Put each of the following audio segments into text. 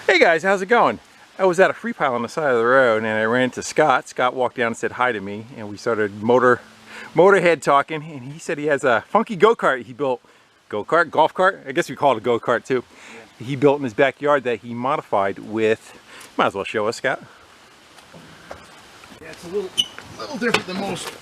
Hey guys, how's it going? I was at a free pile on the side of the road and I ran into Scott. Scott walked down and said hi to me, and we started motorhead talking, and he said he has a funky go-kart he built. Go-kart? Golf cart? I guess we call it a go-kart too. Yeah. He built in his backyard that he modified with, might as well show us, Scott. Yeah, it's a little different than most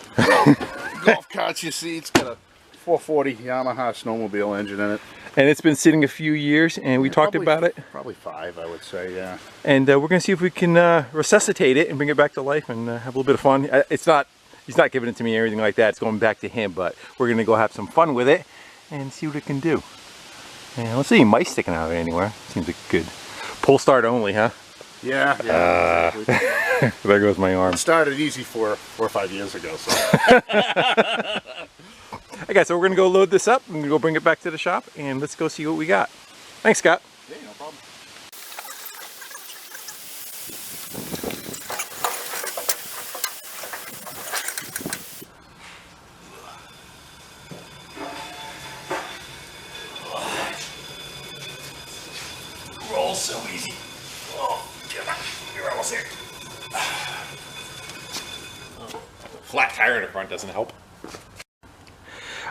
golf carts you see. It's got a 440 Yamaha snowmobile engine in it. And it's been sitting a few years, and we talked about it. Probably 5, I would say, yeah. And we're going to see if we can resuscitate it and bring it back to life and have a little bit of fun. He's not giving it to me or anything like that. It's going back to him, but we're going to go have some fun with it and see what it can do. And let's see, mice sticking out of it anywhere. Seems like good. Pull start only, huh? Yeah. There goes my arm. It started easy 4 or 5 years ago, so. Okay, so we're going to go load this up. I'm going to go bring it back to the shop, and let's go see what we got. Thanks, Scott. Yeah, no problem. Rolls so easy. Oh, you're almost here. Flat tire in the front doesn't help.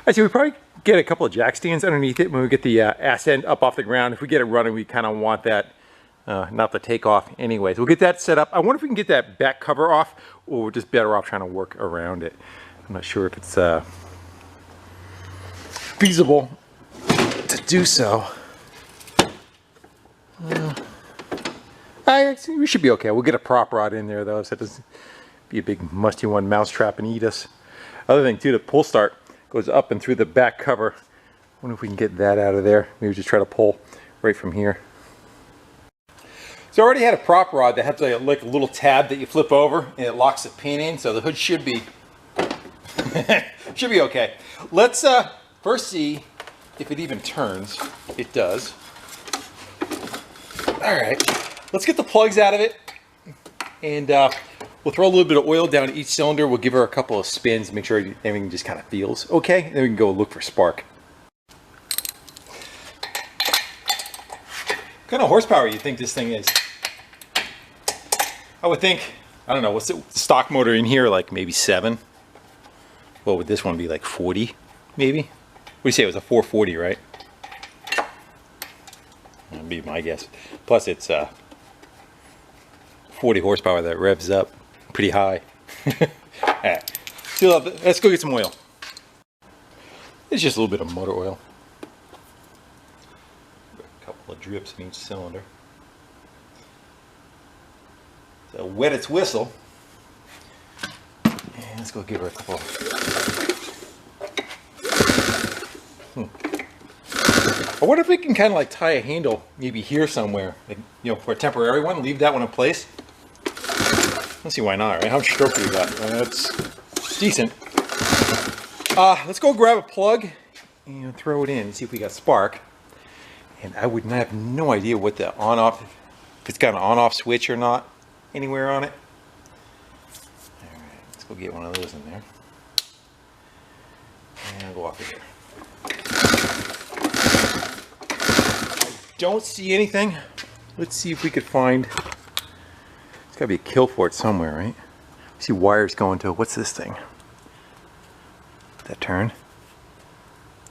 I see we probably get a couple of jack stands underneath it when we get the ass end up off the ground. If we get it running, we kind of want that not to take off anyways. We'll get that set up. I wonder if we can get that back cover off, or we're just better off trying to work around it. I'm not sure if it's feasible to do so. We should be okay. We'll get a prop rod in there though, so it doesn't be a big musty one mousetrap and eat us. Other thing too, the pull start goes up and through the back cover. I wonder if we can get that out of there. Maybe just try to pull right from here. So I already had a prop rod that has like a little tab that you flip over and it locks the pin in, so the hood should be should be okay. Let's first see if it even turns. It does. All right, let's get the plugs out of it, and we'll throw a little bit of oil down each cylinder. We'll give her a couple of spins, make sure everything just kind of feels okay. Then we can go look for spark. What kind of horsepower you think this thing is? I would think, I don't know, what's the stock motor in here, like maybe 7? What would this one be, like 40 maybe? What do you say, it was a 440, right? That'd be my guess. Plus it's 40 horsepower that revs up pretty high. All right, so let's go get some oil. It's just a little bit of motor oil. A couple of drips in each cylinder. So wet its whistle. And let's go give her a couple. I wonder if we can kind of like tie a handle maybe here somewhere, like, you know, for a temporary one, leave that one in place. Let's see, why not, right? How much stroke do we got? That's decent. Let's go grab a plug and throw it in and see if we got spark. And I would have no idea what the on-off, if it's got an on-off switch or not anywhere on it. All right, let's go get one of those in there. And I'll go off of here. Don't see anything. Let's see if we could find, there's gotta be a kill for it somewhere, right? I see wires going to, what's this thing? That turn?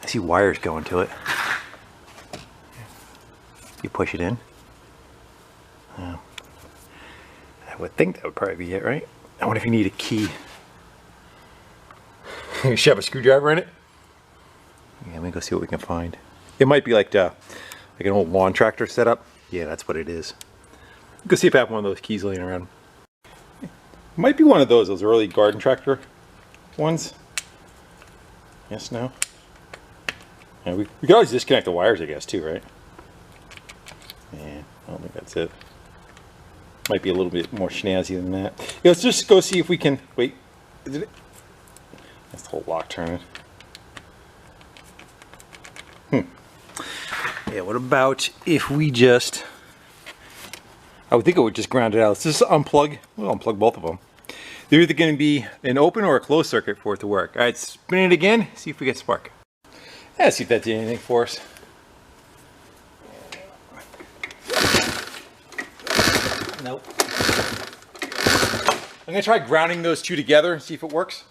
I see wires going to it. You push it in. I would think that would probably be it, right? I wonder if you need a key. You should have a screwdriver in it. Yeah, let me go see what we can find. It might be like an old lawn tractor setup. Yeah, that's what it is. Go see if I have one of those keys laying around. It might be one of those early garden tractor ones. Yes, no? Yeah, we could always disconnect the wires, I guess, too, right? Yeah, I don't think that's it. Might be a little bit more snazzy than that. Yeah, let's just go see if we can, wait, is it? That's the whole lock turning. Yeah, what about if we just, I would think it would just ground it out. Let's just unplug, we'll unplug both of them. They're either going to be an open or a closed circuit for it to work. All right, spin it again, see if we get spark. Yeah, see if that did anything for us. Nope. I'm gonna try grounding those two together and see if it works.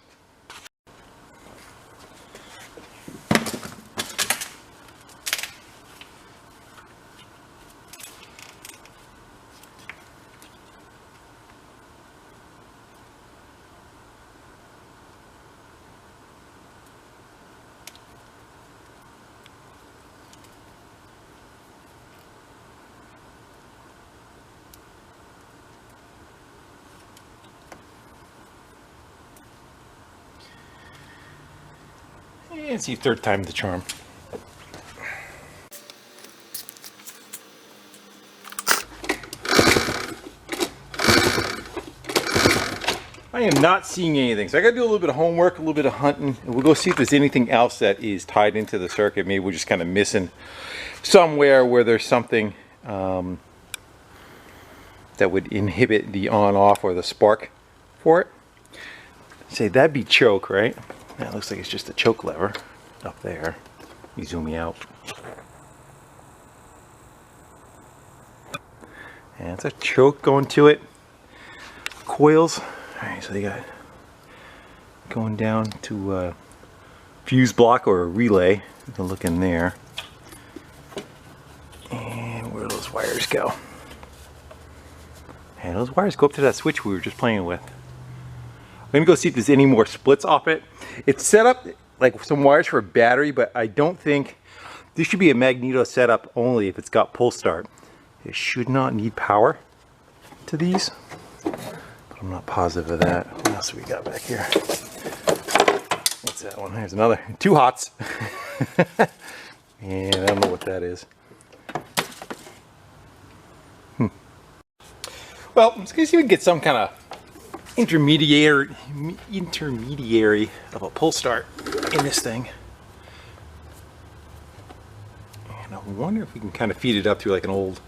And see, third time the charm. I am not seeing anything, so I gotta do a little bit of homework, a little bit of hunting, and we'll go see if there's anything else that is tied into the circuit. Maybe we're just kind of missing somewhere where there's something that would inhibit the on-off or the spark for it. Say that'd be choke, right? That looks like it's just a choke lever up there. Let me zoom me out. And it's a choke going to it. Coils. Alright, so they got going down to a fuse block or a relay. You can look in there. And where do those wires go? And those wires go up to that switch we were just playing with. I'm gonna go see if there's any more splits off it. It's set up like some wires for a battery, but I don't think this should be a magneto setup only if it's got pull start. It should not need power to these, but I'm not positive of that. What else do we got back here? What's that one? There's another. Two hots. And I don't know what that is. Well, let's see if we can get some kind of intermediary of a pull start in this thing. And I wonder if we can kind of feed it up through like an old,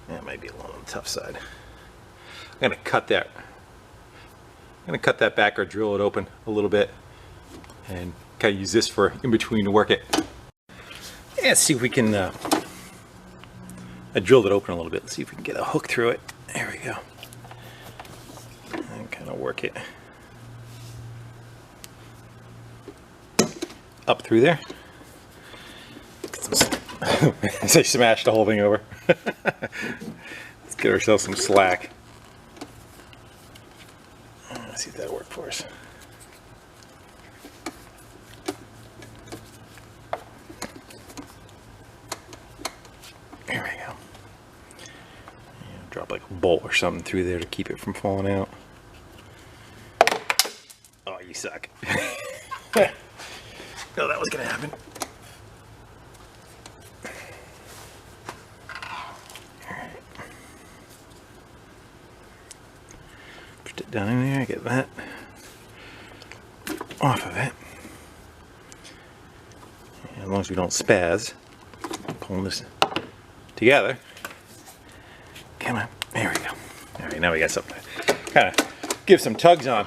that might be a little on the tough side. I'm gonna cut that back or drill it open a little bit and kind of use this for in between to work it. And let's see if we can I drilled it open a little bit. Let's see if we can get a hook through it. There we go. And kind of work it up through there. I smashed the whole thing over. Let's get ourselves some slack. Let's see if that'll work for us. There we go. Drop like a bolt or something through there to keep it from falling out. Oh, you suck. No, that was gonna happen. Alright. Put it down in there, get that off of it. And as long as we don't spaz, I'm pulling this together. Come on, there we go. All right, now we got something to kind of give some tugs on.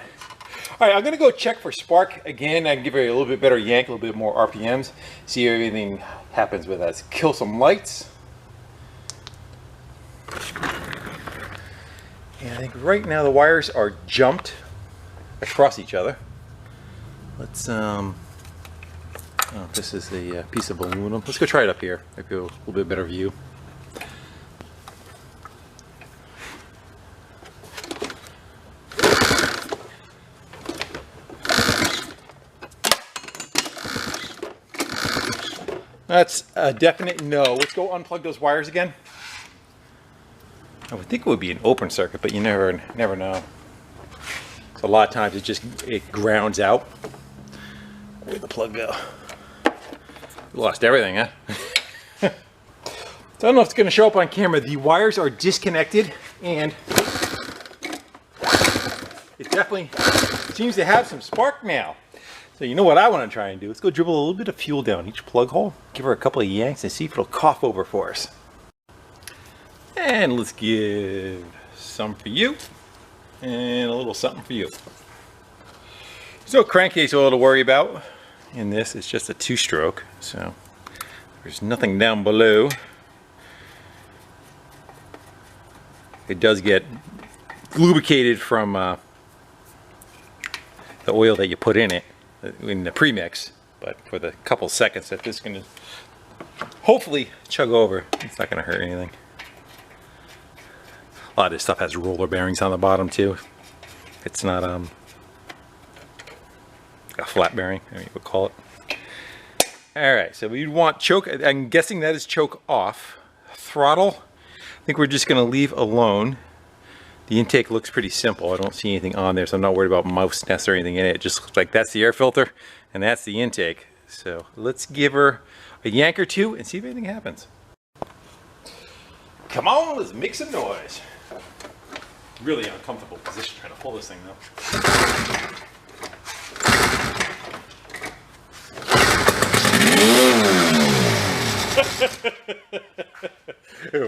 All right, I'm gonna go check for spark again. I can give it a little bit better yank, a little bit more RPMs, see if everything happens with us. Kill some lights. And I think right now the wires are jumped across each other. Let's, oh, this is the piece of aluminum. Let's go try it up here. Maybe a little bit better view. That's a definite no. Let's go unplug those wires again. I would think it would be an open circuit, but you never know. So a lot of times it grounds out. Where'd the plug go? We lost everything, huh? So I don't know if it's going to show up on camera. The wires are disconnected, and it definitely seems to have some spark now. So you know what I want to try and do? Let's go dribble a little bit of fuel down each plug hole. Give her a couple of yanks and see if it'll cough over for us. And let's give some for you and a little something for you. There's no crankcase oil to worry about in this. It's just a 2-stroke, so there's nothing down below. it does get lubricated from the oil that you put in it in the premix, but for the couple seconds that this is going to hopefully chug over, it's not going to hurt anything. A lot of this stuff has roller bearings on the bottom too. It's not a flat bearing, I mean, you would call it. Alright, so we'd want choke, I'm guessing that is choke off. Throttle, I think we're just going to leave alone. The intake looks pretty simple. I don't see anything on there, so I'm not worried about mouse nests or anything in it. It just looks like that's the air filter and that's the intake. So let's give her a yank or two and see if anything happens. Come on, let's make some noise. Really uncomfortable position trying to pull this thing though.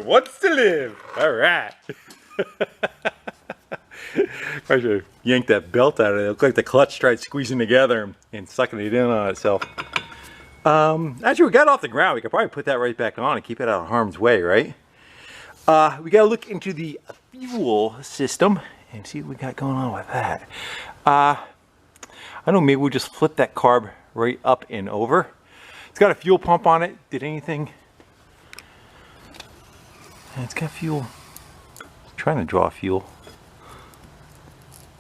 Wants to live. All right. I should yank that belt out of it. It looked like the clutch tried squeezing together and sucking it in on itself. Actually, we got off the ground. We could probably put that right back on and keep it out of harm's way, right? We got to look into the fuel system and see what we got going on with that. I don't know, maybe we'll just flip that carb right up and over. It's got a fuel pump on it. Did anything? And it's got fuel. I'm trying to draw fuel.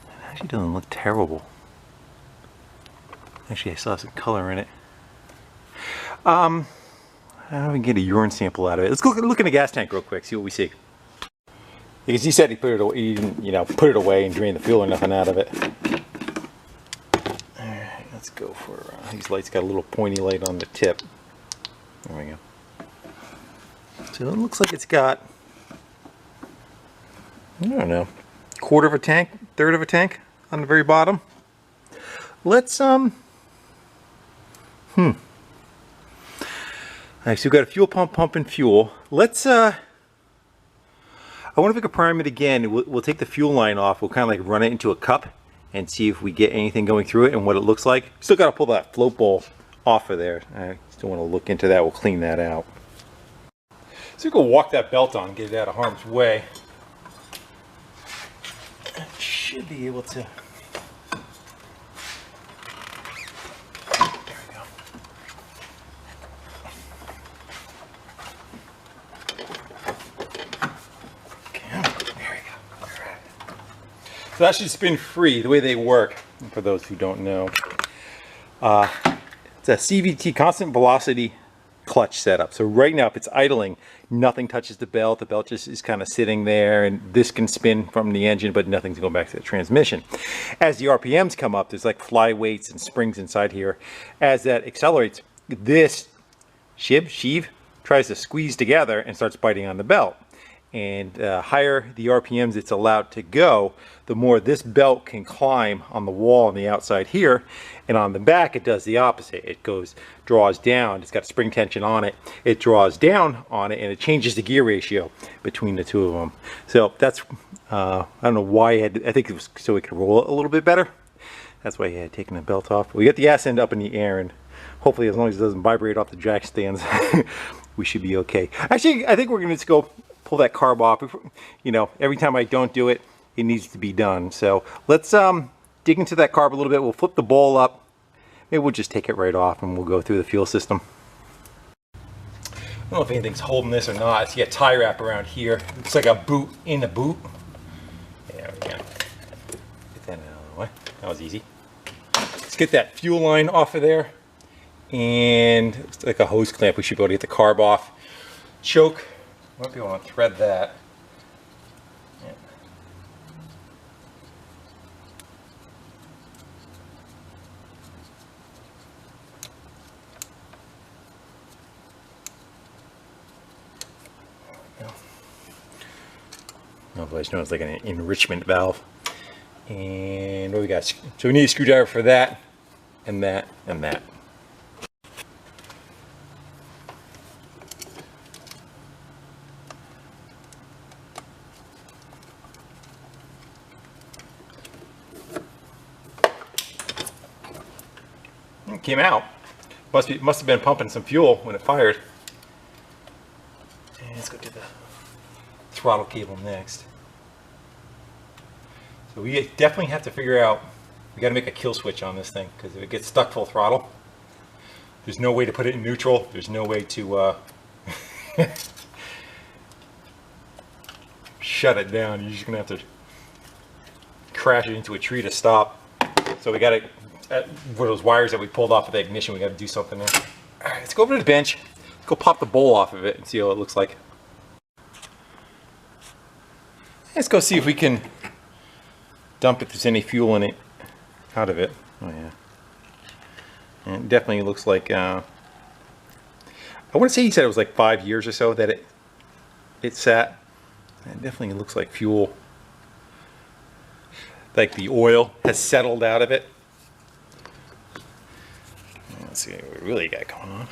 It actually doesn't look terrible. Actually, I still have some color in it. I don't know if we can get a urine sample out of it. Let's go look in the gas tank real quick, see what we see. Because he said he put it away, he didn't, you know, put it away and drain the fuel or nothing out of it. Alright, let's go for, these lights got a little pointy light on the tip. There we go. So it looks like it's got, I don't know, quarter of a tank, third of a tank on the very bottom. Let's, Alright, so we've got a fuel pump pumping fuel. Let's, I wonder if we could prime it again. We'll take the fuel line off. We'll kind of like run it into a cup and see if we get anything going through it and what it looks like. Still got to pull that float bowl off of there. I still want to look into that. We'll clean that out. So we can walk that belt on, get it out of harm's way. I should be able to. So that should spin free, the way they work, for those who don't know. It's a CVT, constant velocity clutch setup. So right now, if it's idling, nothing touches the belt. The belt just is kind of sitting there, and this can spin from the engine, but nothing's going back to the transmission. As the RPMs come up, there's like flyweights and springs inside here. As that accelerates, this sheave tries to squeeze together and starts biting on the belt. And higher the RPMs it's allowed to go, the more this belt can climb on the wall on the outside here, and on the back it does the opposite. It draws down. It's got spring tension on it. It draws down on it, and it changes the gear ratio between the two of them. So that's I don't know why I think it was so it could roll it a little bit better. That's why he had taken the belt off. We got the ass end up in the air, and hopefully, as long as it doesn't vibrate off the jack stands, we should be okay. Actually, I think we're gonna just go pull that carb off. You know, every time I don't do it, it needs to be done. So let's dig into that carb a little bit. We'll flip the bowl up. Maybe we'll just take it right off and we'll go through the fuel system. I don't know if anything's holding this or not. I see a tie wrap around here. Looks like a boot in the boot. There we go. Get that out of the way. That was easy. Let's get that fuel line off of there. And it's like a hose clamp. We should be able to get the carb off. Choke. Might be able to thread that. Yeah. Otherwise known as like an enrichment valve. And what we got? So we need a screwdriver for that, and that, and that. Came out. Must have been pumping some fuel when it fired. And let's go to the throttle cable next. So we definitely have to figure out, we got to make a kill switch on this thing, because if it gets stuck full throttle, there's no way to put it in neutral. There's no way to shut it down. You're just going to have to crash it into a tree to stop. So we got to, for those wires that we pulled off of the ignition, we got to do something there. All right, let's go over to the bench. Let's go pop the bowl off of it and see how it looks like. Let's go see if we can dump if there's any fuel in it, out of it. Oh yeah. And it definitely looks like, I want to say he said it was like 5 years or so that it sat. It definitely looks like fuel. Like the oil has settled out of it. Let's see what we really got going on.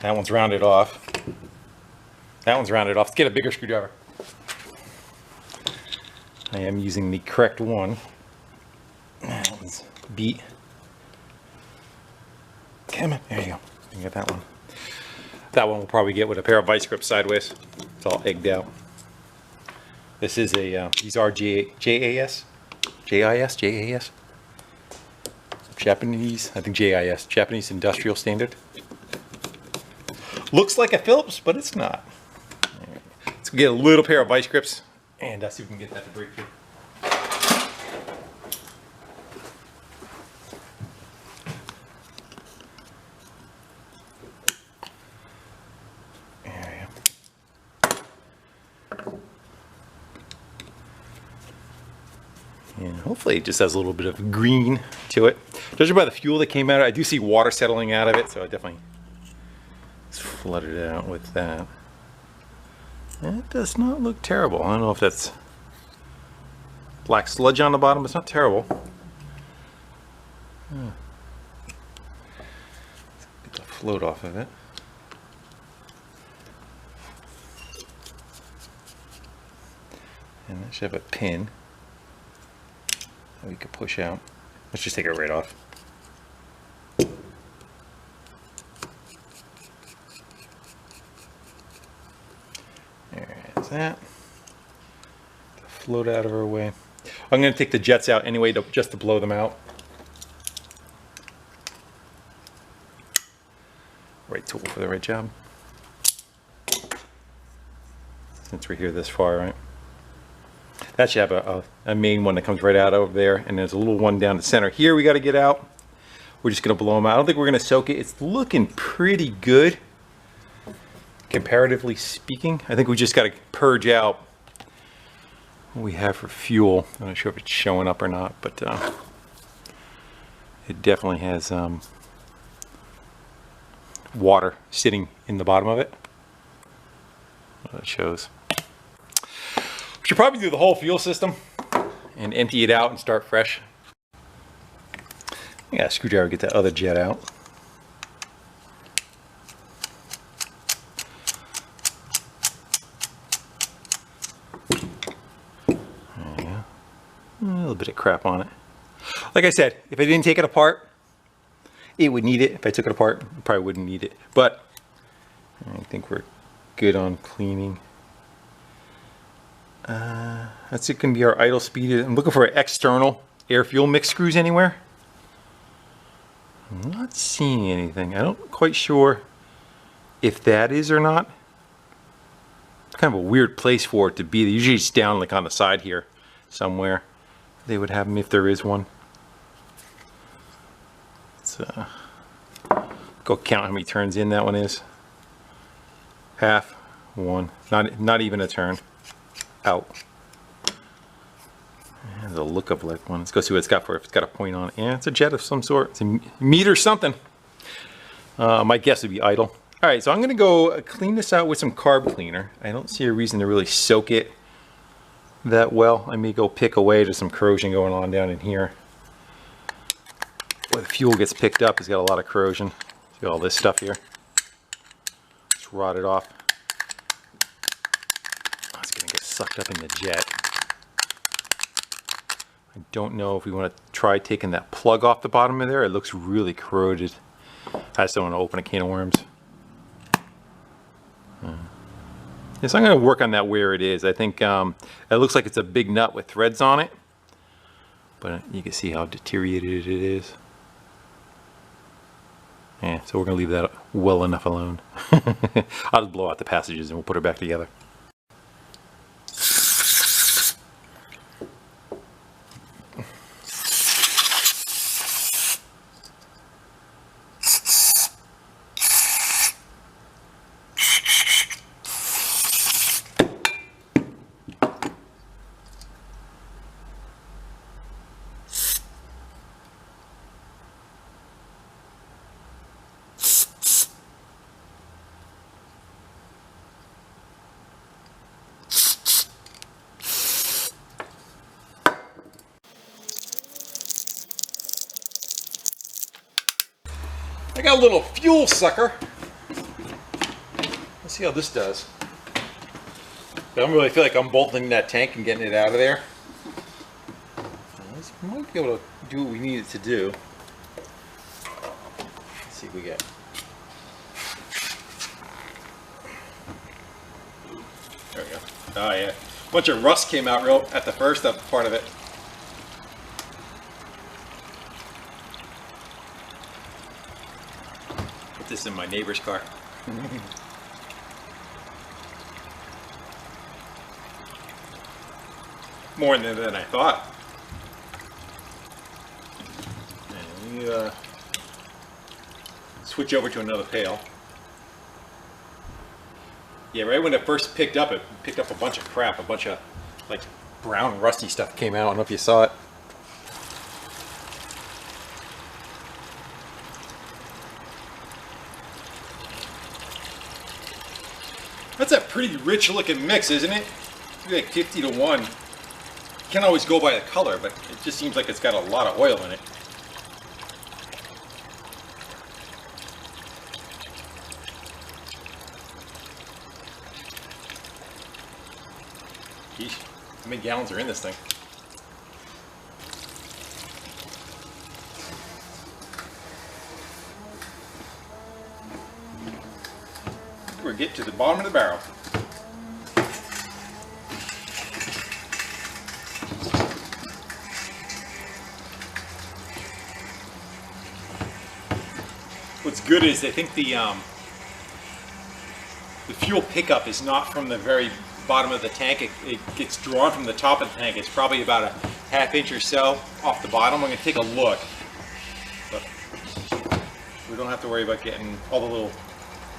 That one's rounded off. That one's rounded off. Let's get a bigger screwdriver. I am using the correct one. That one's beat. Come on, there you go. You get that one. That one will probably get with a pair of vice grips sideways. It's all egged out. This is a, these are JAS? Japanese, I think JIS, Japanese Industrial Standard. Looks like a Phillips, but it's not. Right. Let's get a little pair of vice grips and see if we can get that to break through. There we go. And hopefully it just has a little bit of green to it. Judging by the fuel that came out of it, I do see water settling out of it, so I definitely flooded it out with that. It does not look terrible. I don't know if that's black sludge on the bottom. It's not terrible. Let's get the float off of it. And that should have a pin that we could push out. Let's just take it right off. There's that. The float out of our way. I'm going to take the jets out anyway, just to blow them out. Right tool for the right job. Since we're here this far, right? That should have a main one that comes right out over there, and there's a little one down the center. Here we got to get out. We're just going to blow them out. I don't think we're going to soak it. It's looking pretty good, comparatively speaking. I think we just got to purge out what we have for fuel. I'm not sure if it's showing up or not, but it definitely has water sitting in the bottom of it. Well, it shows. We should probably do the whole fuel system and empty it out and start fresh. I got a screwdriver to get that other jet out. There you go. A little bit of crap on it. Like I said, if I didn't take it apart, it would need it. If I took it apart, it probably wouldn't need it. But I think we're good on cleaning. That's it. Can be our idle speed. I'm looking for external air fuel mix screws anywhere. I'm not seeing anything. I'm not quite sure if that is or not. It's kind of a weird place for it to be. Usually it's down like on the side here somewhere. They would have them if there is one. Let's go count how many turns in that one is. Half, one, not even a turn. Out. There's a look of like one. Let's go see what it's got for. If it's got a point on it. Yeah, it's a jet of some sort. It's a meat or something. My guess would be idle. All right, so I'm gonna go clean this out with some carb cleaner. I don't see a reason to really soak it that well. I may go pick away. There's some corrosion going on down in here. Where the fuel gets picked up, it's got a lot of corrosion. See all this stuff here. It's rotted off. It's gonna get sucked up in the jet. I don't know if we want to try taking that plug off the bottom of there. It looks really corroded. I just don't want to open a can of worms. Yes, I'm going to work on that where it is. I think it looks like it's a big nut with threads on it, but you can see how deteriorated it is. Yeah, so we're going to leave that well enough alone. I'll just blow out the passages and we'll put it back together. I got a little fuel sucker. Let's see how this does. I don't really feel like I'm bolting that tank and getting it out of there. We might be able to do what we need it to do. Let's see if we get. There we go. Oh yeah, a bunch of rust came out real at the first part of it. Put this in my neighbor's car. More than I thought. And we switch over to another pail. Yeah, right when it first picked up, it picked up a bunch of crap, a bunch of like brown rusty stuff came out. I don't know if you saw it. That's a pretty rich looking mix, isn't it? Like 50 to 1. Can't always go by the color, but it just seems like it's got a lot of oil in it. Geesh, how many gallons are in this thing? We're getting to the bottom of the barrel. What's good is I think the fuel pickup is not from the very bottom of the tank. It gets drawn from the top of the tank. It's probably about a ½ inch or so off the bottom. I'm going to take a look, but we don't have to worry about getting all the little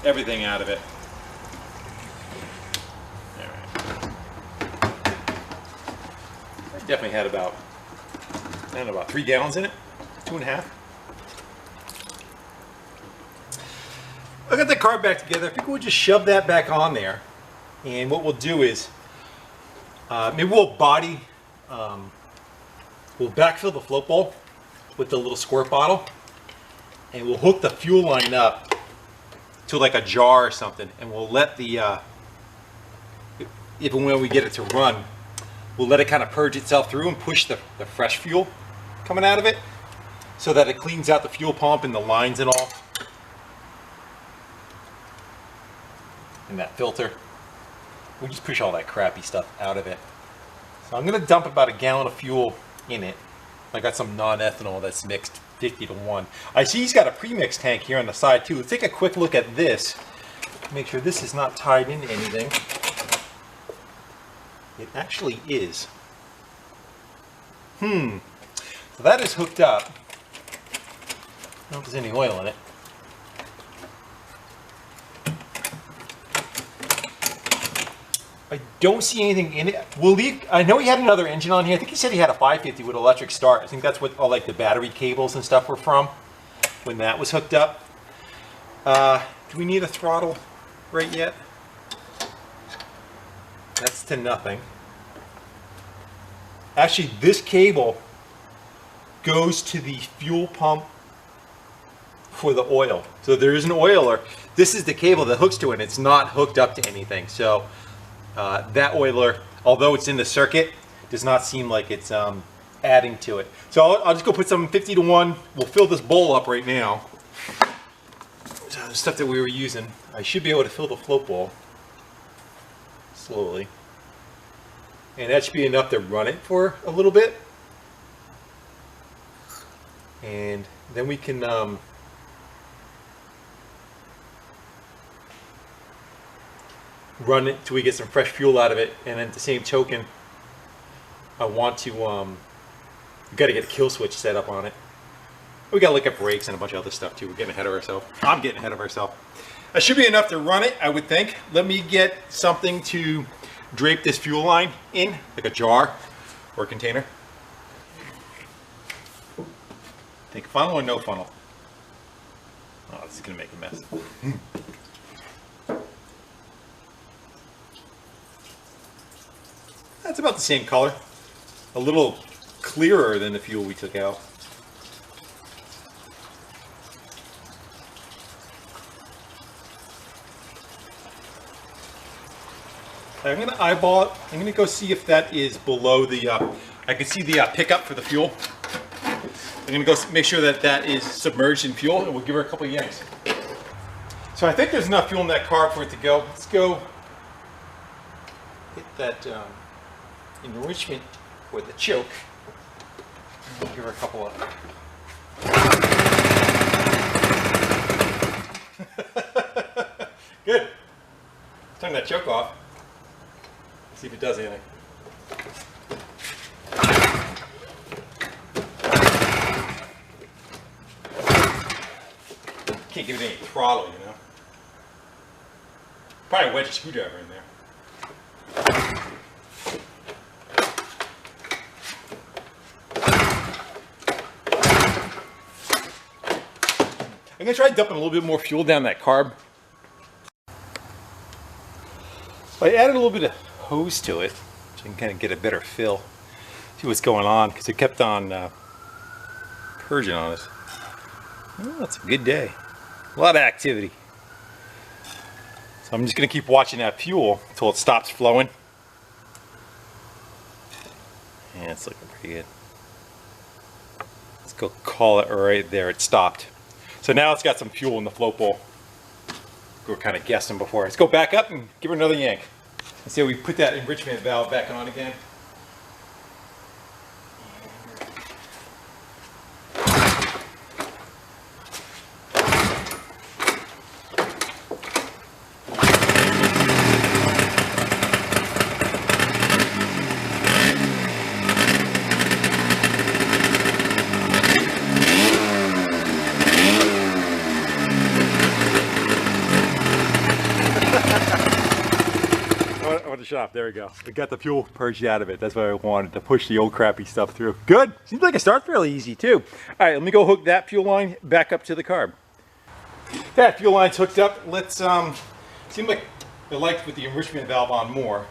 everything out of it. I definitely had about, I don't know, about 3 gallons in it, 2.5. I got the car back together. I think we'll just shove that back on there, and what we'll do is maybe we'll we'll backfill the float bowl with the little squirt bottle, and we'll hook the fuel line up to like a jar or something, and we'll let the even when we get it to run, we'll let it kind of purge itself through and push the fresh fuel coming out of it so that it cleans out the fuel pump and the lines and all. And that filter. We just push all that crappy stuff out of it. So I'm going to dump about 1 gallon of fuel in it. I got some non-ethanol that's mixed 50 to 1. I see he's got a pre-mix tank here on the side too. Let's take a quick look at this. Make sure this is not tied into anything. It actually is. So that is hooked up. I don't know if there's any oil in it. I don't see anything in it. We'll leave. I know he had another engine on here. I think he said he had a 550 with electric start. I think that's what all like the battery cables and stuff were from when that was hooked up. Do we need a throttle right yet? That's to nothing. Actually, this cable goes to the fuel pump for the oil. So there is an oiler. This is the cable that hooks to it. It's not hooked up to anything. So that oiler, although it's in the circuit, does not seem like it's adding to it. So I'll just go put some 50 to 1. We'll fill this bowl up right now. So the stuff that we were using, I should be able to fill the float bowl. slowly. And that should be enough to run it for a little bit. And then we can run it till we get some fresh fuel out of it. And then at the same token, I want to, we got to get a kill switch set up on it. We got to look at brakes and a bunch of other stuff too. We're getting ahead of ourselves. I'm getting ahead of ourselves. That should be enough to run it, I would think. Let me get something to drape this fuel line in, like a jar or a container. Think funnel or no funnel? Oh, this is gonna make a mess. That's about the same color. A little clearer than the fuel we took out. I'm going to eyeball it. I'm going to go see if that is below the, I can see the pickup for the fuel. I'm going to go make sure that that is submerged in fuel, and we'll give her a couple of yanks. So I think there's enough fuel in that carb for it to go. Let's go hit that enrichment for the choke. And we'll give her a couple of... Good. Turn that choke off. See if it does anything. Can't give it any throttle, you know. Probably wedge a screwdriver in there. I'm gonna try dumping a little bit more fuel down that carb. I added a little bit of hose to it, so I can kind of get a better fill, see what's going on, because it kept on purging on us. Oh, it's a good day. A lot of activity. So I'm just going to keep watching that fuel until it stops flowing. Yeah, it's looking pretty good. Let's go call it right there. It stopped. So now it's got some fuel in the float bowl. We were kind of guessing before. Let's go back up and give her another yank. Let's see how we put that enrichment valve back on again. Shop. There we go. We got the fuel purged out of it. That's what I wanted, to push the old crappy stuff through. Good. Seems like it starts fairly easy too. All right, let me go hook that fuel line back up to the carb. That fuel line's hooked up. Let's seems like the lights with the enrichment valve on more.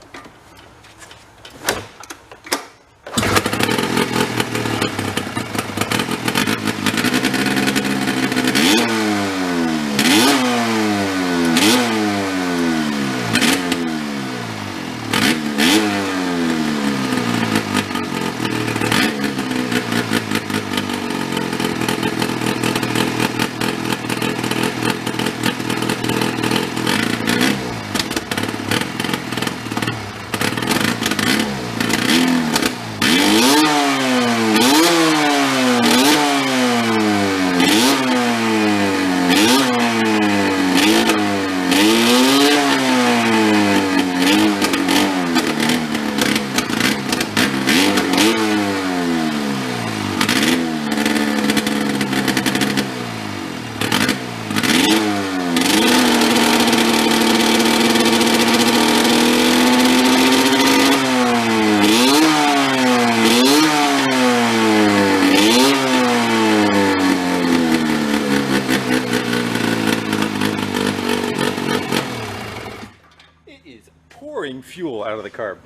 Fuel out of the carb.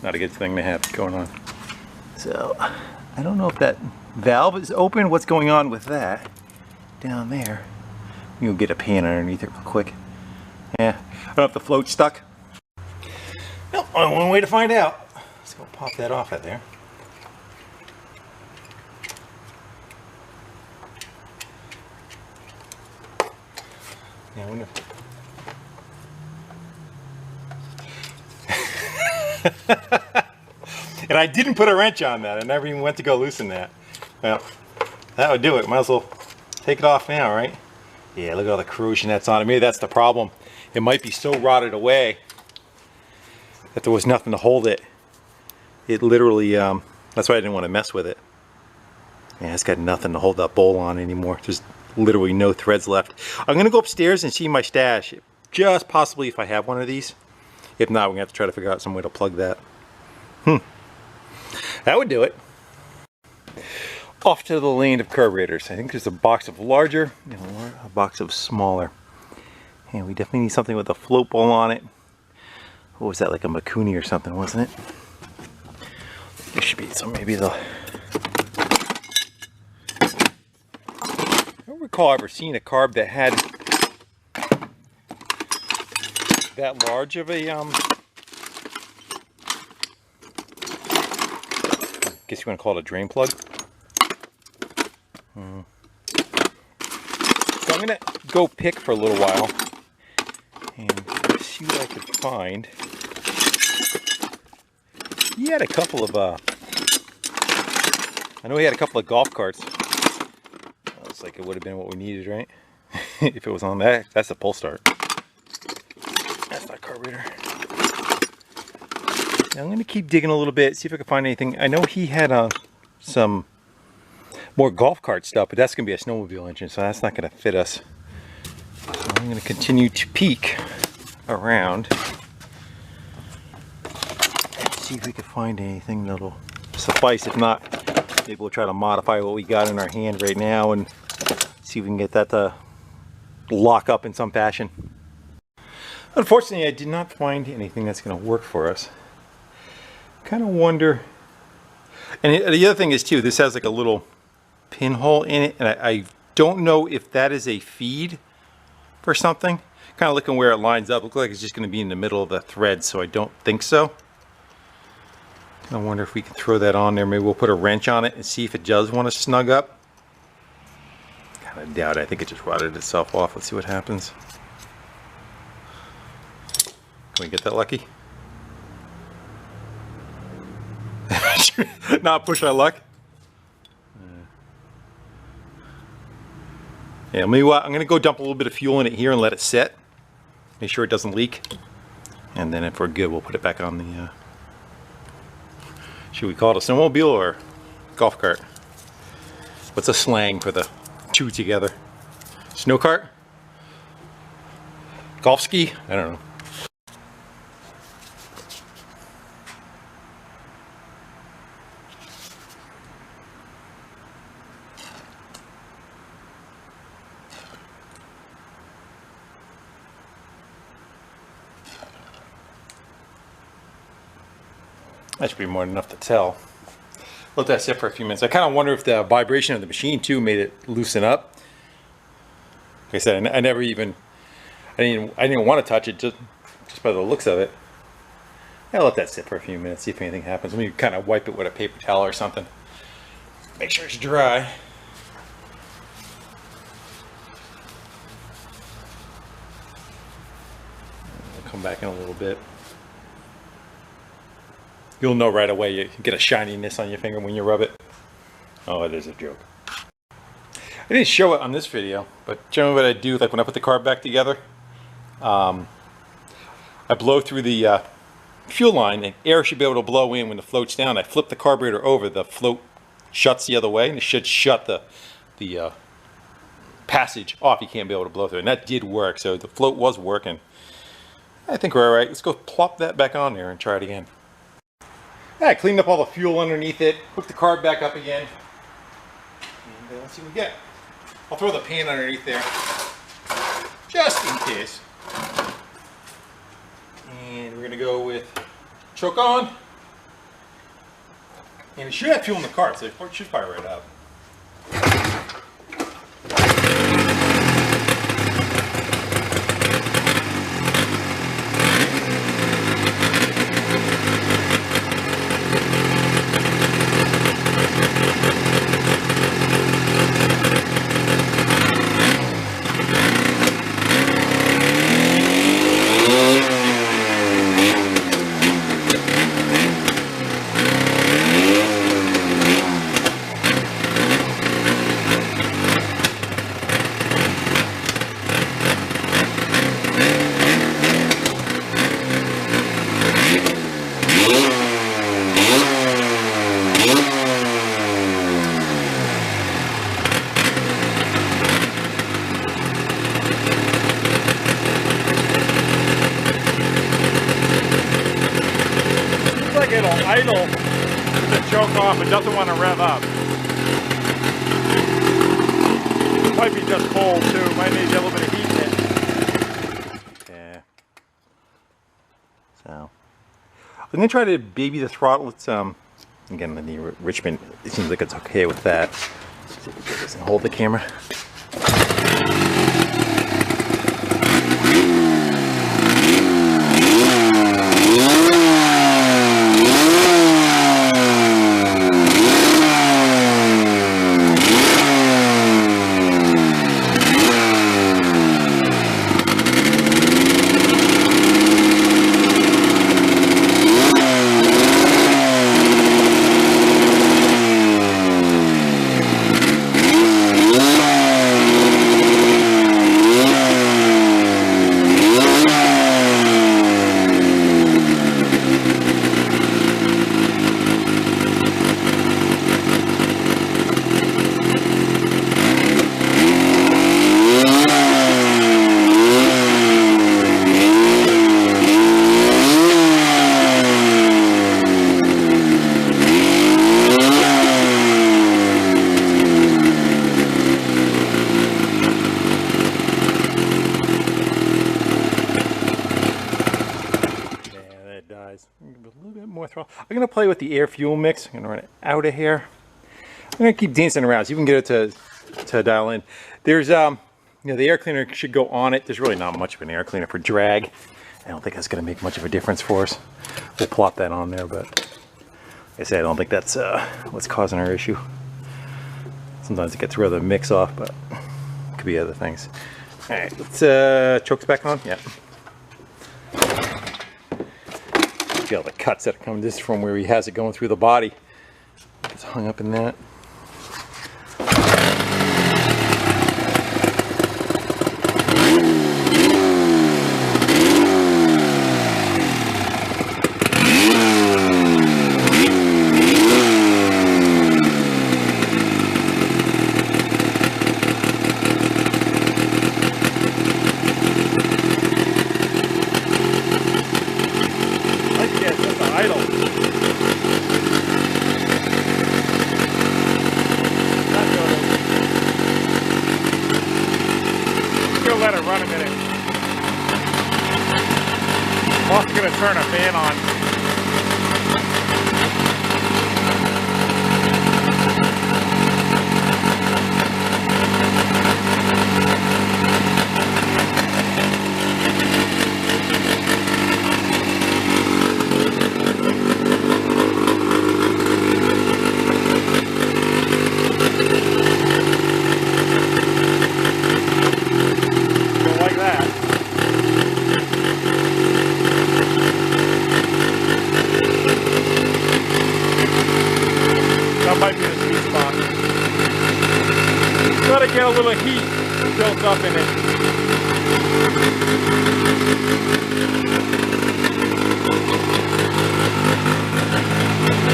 Not a good thing to have going on. So I don't know if that valve is open. What's going on with that down there? You'll get a pan underneath it real quick. Yeah, I don't know if the float's stuck. Well, only one way to find out. Let's go pop that off out there. Yeah, I wonder. And I didn't put a wrench on that. I never even went to go loosen that. Well, that would do it. Might as well take it off now, right? Yeah, look at all the corrosion that's on it. Maybe that's the problem. It might be so rotted away that there was nothing to hold it. It literally, that's why I didn't want to mess with it. Yeah, it's got nothing to hold that bowl on anymore. There's literally no threads left. I'm going to go upstairs and see my stash. Just possibly if I have one of these. If not, we're going to have to try to figure out some way to plug that. That would do it. Off to the land of carburetors. I think there's a box of larger and a box of smaller. And we definitely need something with a float ball on it. What was that, like a Makuni or something, wasn't it? There should be some, maybe the... I don't recall ever seeing a carb that had that large of a I guess you want to call it a drain plug. So I'm gonna go pick for a little while and see what I could find. He had a couple of I know he had a couple of golf carts. Looks like it would have been what we needed, right? If it was on that. That's a pull start. That's not carburetor. Now I'm going to keep digging a little bit, see if I can find anything. I know he had some more golf cart stuff, but that's going to be a snowmobile engine, so that's not going to fit us. So I'm going to continue to peek around and see if we can find anything that'll suffice. If not, maybe we'll try to modify what we got in our hand right now and see if we can get that to lock up in some fashion. Unfortunately, I did not find anything that's going to work for us. Kind of wonder, and the other thing is too, this has like a little pinhole in it, and I don't know if that is a feed for something. Kind of looking where it lines up, looks like it's just going to be in the middle of the thread, so I don't think so. I wonder if we can throw that on there. Maybe we'll put a wrench on it and see if it does want to snug up. Kind of doubt it. I think it just rotted itself off. Let's see what happens. Can we get that lucky? Not push our luck. Yeah, maybe what I'm gonna go dump a little bit of fuel in it here and let it sit. Make sure it doesn't leak. And then if we're good, we'll put it back on the should we call it a snowmobile or golf cart? What's a slang for the two together? Snow cart? Golf ski? I don't know. That should be more than enough to tell. Let that sit for a few minutes. I kind of wonder if the vibration of the machine too made it loosen up. Like I said, I never even, I didn't want to touch it just by the looks of it. I'll let that sit for a few minutes, see if anything happens. Let me kind of wipe it with a paper towel or something. Make sure it's dry. I'll come back in a little bit. You'll know right away. You get a shininess on your finger when you rub it. Oh, it is a joke. I didn't show it on this video, but generally what I do, like when I put the carb back together, I blow through the fuel line, and air should be able to blow in when the float's down. I flip the carburetor over, the float shuts the other way, and it should shut the passage off. You can't be able to blow through, and that did work, so the float was working. I think we're all right. Let's go plop that back on there and try it again. Yeah, I cleaned up all the fuel underneath it, hooked the carb back up again, and let's see what we get. I'll throw the pan underneath there, just in case. And we're gonna go with choke on, and it should have fuel in the cart, so it should fire right up. it'll idle the choke off and doesn't want to rev up. Might be just cold too. Might need a little bit of heat in it. Yeah. So I'm gonna try to baby the throttle. It's again the Richmond. It seems like it's okay with that. Let's see if we get this and hold the camera. A little bit more throttle. I'm gonna play with the air fuel mix. I'm gonna run it out of here. I'm gonna keep dancing around so you can get it to dial in. There's you know, the air cleaner should go on it. There's really not much of an air cleaner for drag. I don't think that's gonna make much of a difference for us. We'll plop that on there, but like I said, I don't think that's what's causing our issue. Sometimes it gets rid of the mix off, but it could be other things. All right, let's chokes back on. Yeah. See all the cuts that are coming just from where he has it going through the body. It's hung up in that. Let it run a minute. I'm also going to turn a fan on. Might be the sweet spot. Let it get a little heat built up in it.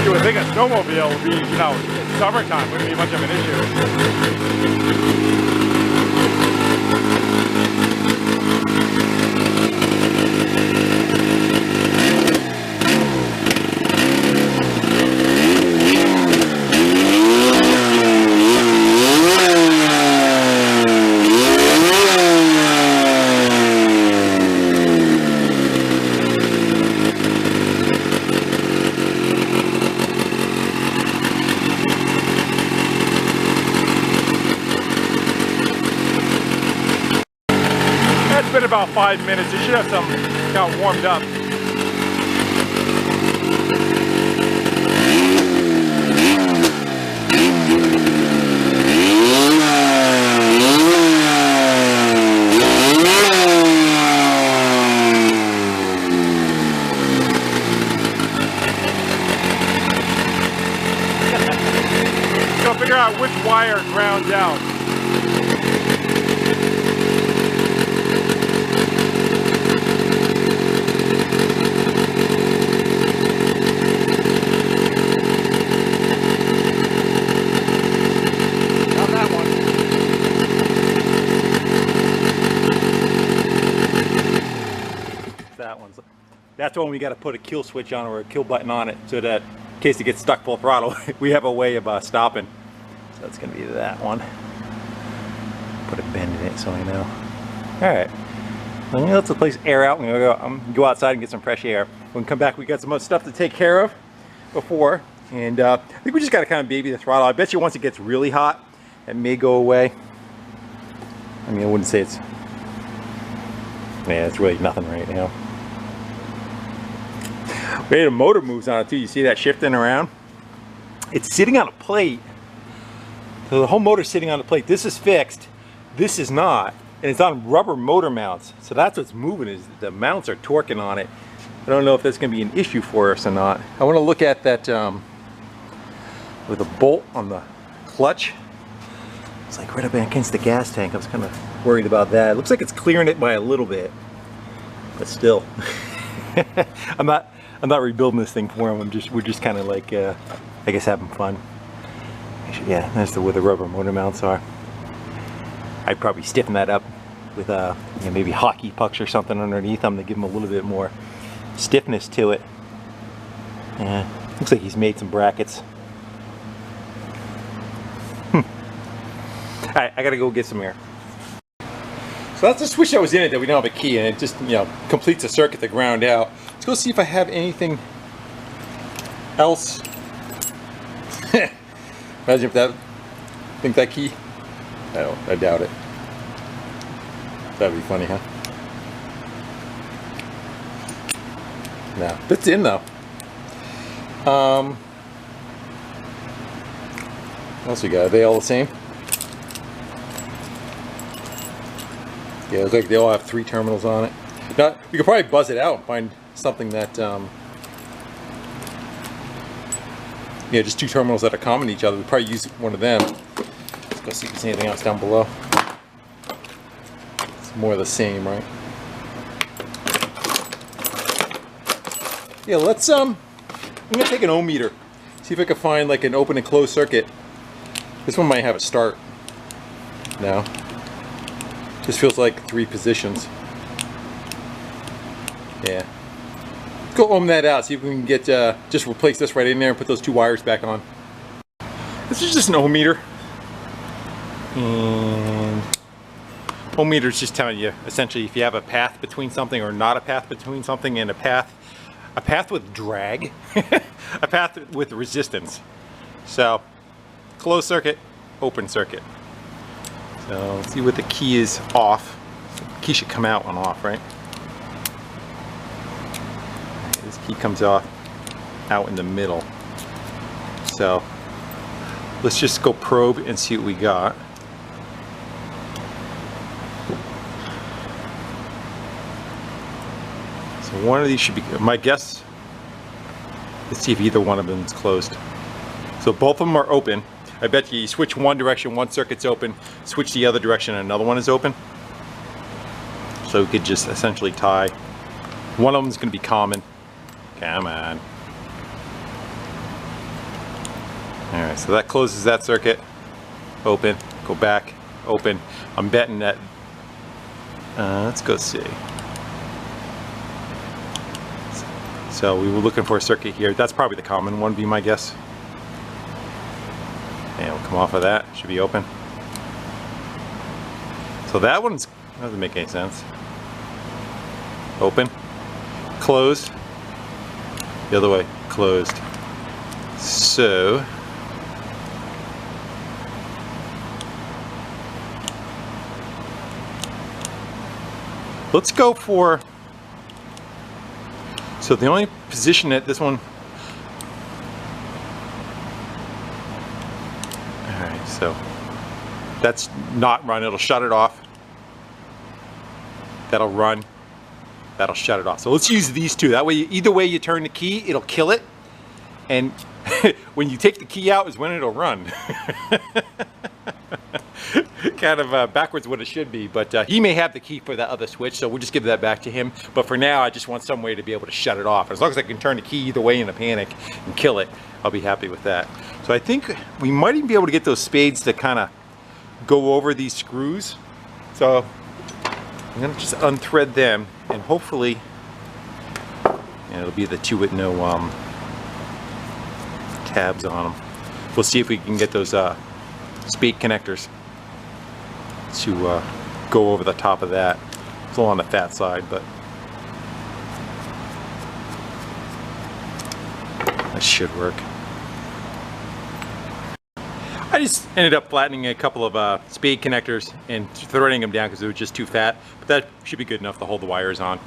You would think a snowmobile would be, you know, it's summertime, wouldn't be much of an issue. It's been about 5 minutes. You should have some got warmed up. So figure out which wire grounds out. That one's that's when we got to put a kill switch on or a kill button on it, so that in case it gets stuck full throttle, we have a way of stopping. So that's going to be that one. Put a bend in it so I know. Alright, let the place air out. I'm going to go outside and get some fresh air. When we come back, we got some other stuff to take care of before. And I think we just got to kind of baby the throttle. I bet you once it gets really hot, it may go away. I mean, I wouldn't say it's... Yeah, it's really nothing right now. The motor moves on it too. You see that shifting around? It's sitting on a plate. So the whole motor's sitting on a plate. This is fixed. This is not. And it's on rubber motor mounts. So that's what's moving, is the mounts are torquing on it. I don't know if that's going to be an issue for us or not. I want to look at that with a bolt on the clutch. It's like right up against the gas tank. I was kind of worried about that. It looks like it's clearing it by a little bit, but still. I'm not rebuilding this thing for him. We're just kind of like I guess having fun. Yeah, that's where the rubber motor mounts are. I'd probably stiffen that up with you know, maybe hockey pucks or something underneath them to give them a little bit more stiffness to it. Yeah, looks like he's made some brackets. Alright, I gotta go get some air. So that's the switch that was in it that we don't have a key, and it just, you know, completes a circuit to ground out. Let's go see if I have anything else. Imagine if that, think that key? I doubt it. That'd be funny, huh? No, that's in though. What else we got? Are they all the same? Yeah, it looks like they all have 3 terminals on it. Now, you could probably buzz it out and find something that, yeah, just 2 terminals that are common to each other. We'd probably use one of them. Let's go see if there's anything else down below. It's more of the same, right? Yeah, let's, I'm gonna take an ohm meter. See if I can find like an open and closed circuit. This one might have a start. No. This feels like 3 positions. Yeah. Let's go ohm that out, see if we can get, just replace this right in there and put those 2 wires back on. This is just an ohm meter. And ohm meter is just telling you, essentially, if you have a path between something or not a path between something, and a path with drag, a path with resistance. So, closed circuit, open circuit. So let's see what the key is off. The key should come out when off, right? This key comes off out in the middle. So let's just go probe and see what we got. So one of these should be, my guess, let's see if either one of them is closed. So both of them are open. I bet you switch one direction, one circuit's open, switch the other direction, and another one is open. So we could just essentially tie. One of them is going to be common. Come on. Alright, so that closes that circuit. Open, go back, open. I'm betting that, let's go see. So we were looking for a circuit here. That's probably the common one, be my guess. And we'll come off of that. Should be open. So that one's doesn't make any sense. Open, closed. The other way, closed. So let's go for. So the only position that this one. So that's not run, it'll shut it off. That'll run, that'll shut it off. So let's use these 2. That way, either way you turn the key, it'll kill it. And when you take the key out is when it'll run. Kind of backwards what it should be, but he may have the key for that other switch, so we'll just give that back to him. But for now, I just want some way to be able to shut it off. As long as I can turn the key either way in a panic and kill it, I'll be happy with that. So I think we might even be able to get those spades to kind of go over these screws. So I'm gonna just unthread them and hopefully And it'll be the two with no tabs on them. We'll see if we can get those spade connectors to go over the top of that. It's a little on the fat side, but that should work. I just ended up flattening a couple of spade connectors and threading them down because they were just too fat, but that should be good enough to hold the wires on.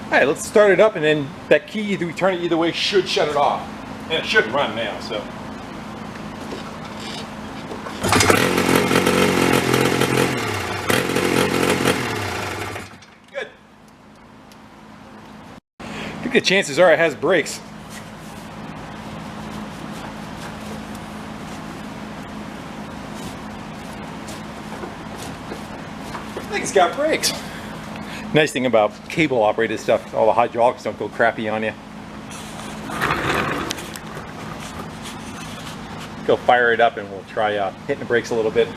Alright, let's start it up, and then that key, either we turn it either way, should shut it off. And it should run now, so. Good. I think the chances are it has brakes. I think it's got brakes. Nice thing about cable operated stuff, all the hydraulics don't go crappy on you. Go fire it up and we'll try hitting the brakes a little bit.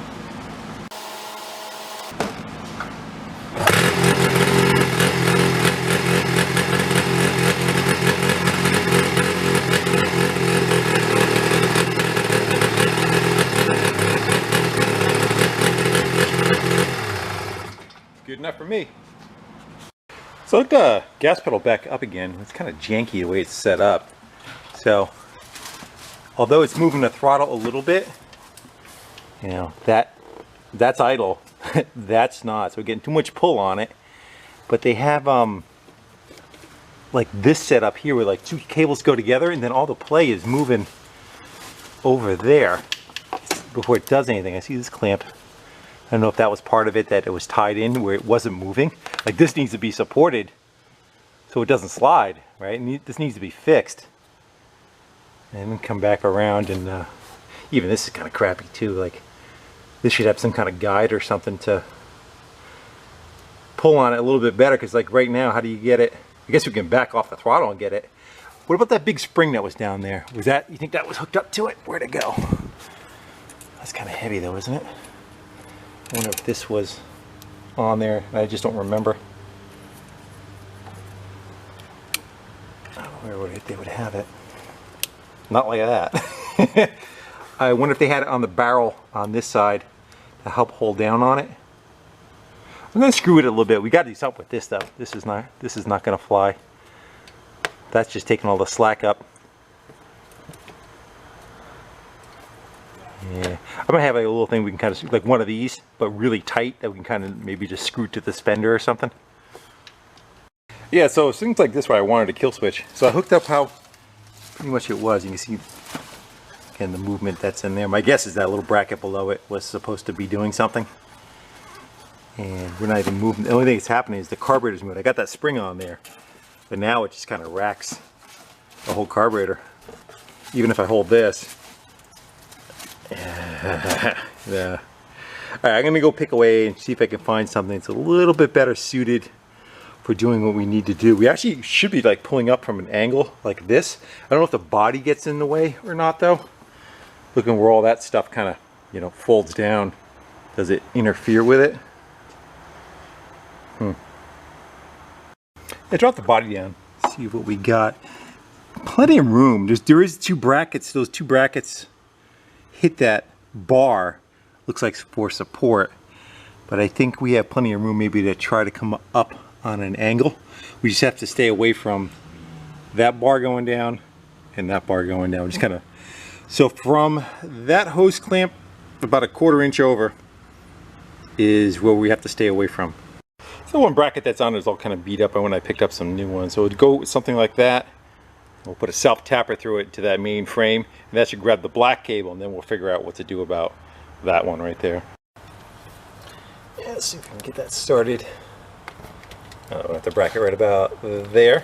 Good enough for me. So I hooked the gas pedal back up again. It's kind of janky the way it's set up. So, although it's moving the throttle a little bit, you know, that's idle. That's not. So we're getting too much pull on it. But they have like this setup here where like two cables go together and then all the play is moving over there before it does anything. I see this clamp. I don't know if that was part of it, that it was tied in where it wasn't moving. Like this needs to be supported so it doesn't slide, right? This needs to be fixed. And then come back around, and even this is kind of crappy too. Like this should have some kind of guide or something to pull on it a little bit better, because like right now, how do you get it? I guess we can back off the throttle and get it. What about that big spring that was down there? Was that, you think that was hooked up to it? Where'd it go? That's kind of heavy though, isn't it? I wonder if this was on there. I just don't remember. I don't know where they would have it. Not like that. I wonder if they had it on the barrel on this side to help hold down on it. I'm going to screw it a little bit. We got to do something with this though. This is not going to fly. That's just taking all the slack up. Yeah, I'm gonna have like a little thing we can kind of, like one of these, but really tight, that we can kind of maybe just screw to the fender or something. Yeah, so things like this where I wanted a kill switch. So I hooked up how pretty much it was. You can see again the movement that's in there. My guess is that little bracket below it was supposed to be doing something. And we're not even moving. The only thing that's happening is the carburetor's moving. I got that spring on there, but now it just kind of racks the whole carburetor. Even if I hold this. Yeah. Alright, I'm going to go pick away and see if I can find something that's a little bit better suited for doing what we need to do. We actually should be like pulling up from an angle like this. I don't know if the body gets in the way or not though. Looking where all that stuff kind of, you know, folds down. Does it interfere with it? I dropped the body down. See what we got. Plenty of room. There is two brackets. Those two brackets hit that bar, looks like for support, but I think we have plenty of room maybe to try to come up on an angle. We just have to stay away from that bar going down and that bar going down. Just kind of, so from that hose clamp about a 1/4 inch over is where we have to stay away from. So one bracket that's on is all kind of beat up when I picked up some new ones, so it would go with something like that. We'll put a self tapper through it to that main frame, and that should grab the black cable, and then we'll figure out what to do about that one right there. Yeah, let's see if we can get that started. We'll have the bracket right about there.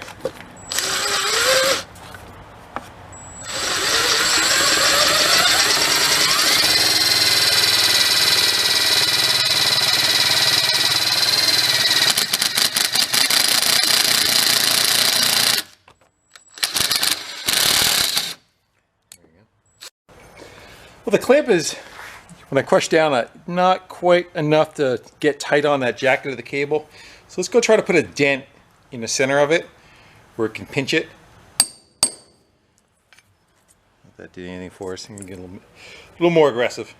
Well, the clamp is, when I crush down, not quite enough to get tight on that jacket of the cable. So let's go try to put a dent in the center of it where it can pinch it. If that did anything for us, I'm gonna get a little more aggressive.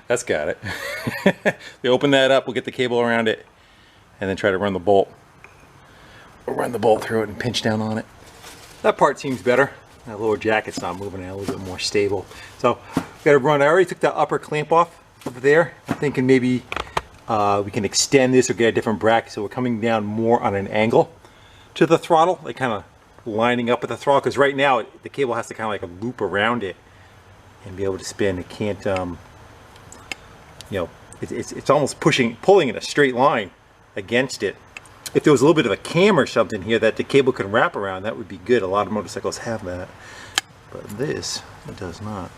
That's got it. We open that up, we'll get the cable around it, and then try to run the bolt. We'll run the bolt through it and pinch down on it. That part seems better. That lower jacket's not moving and a little bit more stable. So we gotta run. I already took the upper clamp off over there. I'm thinking maybe we can extend this or get a different bracket so we're coming down more on an angle to the throttle, like kind of lining up with the throttle, because right now the cable has to kind of like a loop around it and be able to spin. It can't, you know, it's almost pulling in a straight line against it. If there was a little bit of a cam or something here that the cable could wrap around, that would be good. A lot of motorcycles have that, but this, it does not.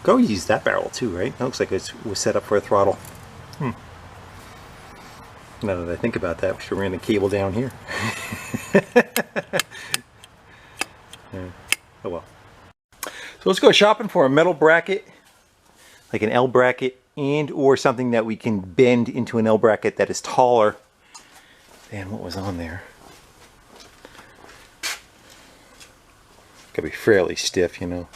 Go use that barrel too, right? That looks like it was set up for a throttle. Now that I think about that, we should run the cable down here. Yeah. Oh well. So let's go shopping for a metal bracket, like an L bracket, and or something that we can bend into an L bracket that is taller than what was on there. Gotta be fairly stiff, you know.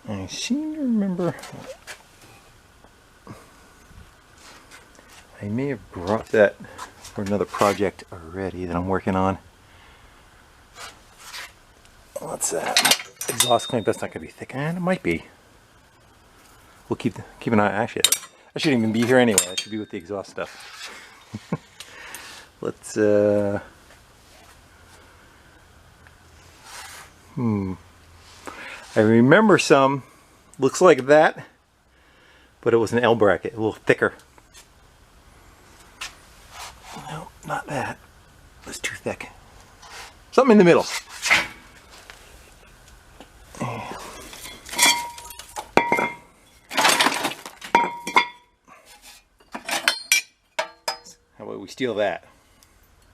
I seem to remember I may have brought that for another project already that I'm working on. What's that? Exhaust clamp. That's not gonna be thick, and it might be. We'll keep an eye. Actually, I shouldn't even be here anyway. I should be with the exhaust stuff. Let's I remember some looks like that, but it was an L bracket, a little thicker. No, not that. It's too thick. Something in the middle. How about we steal that?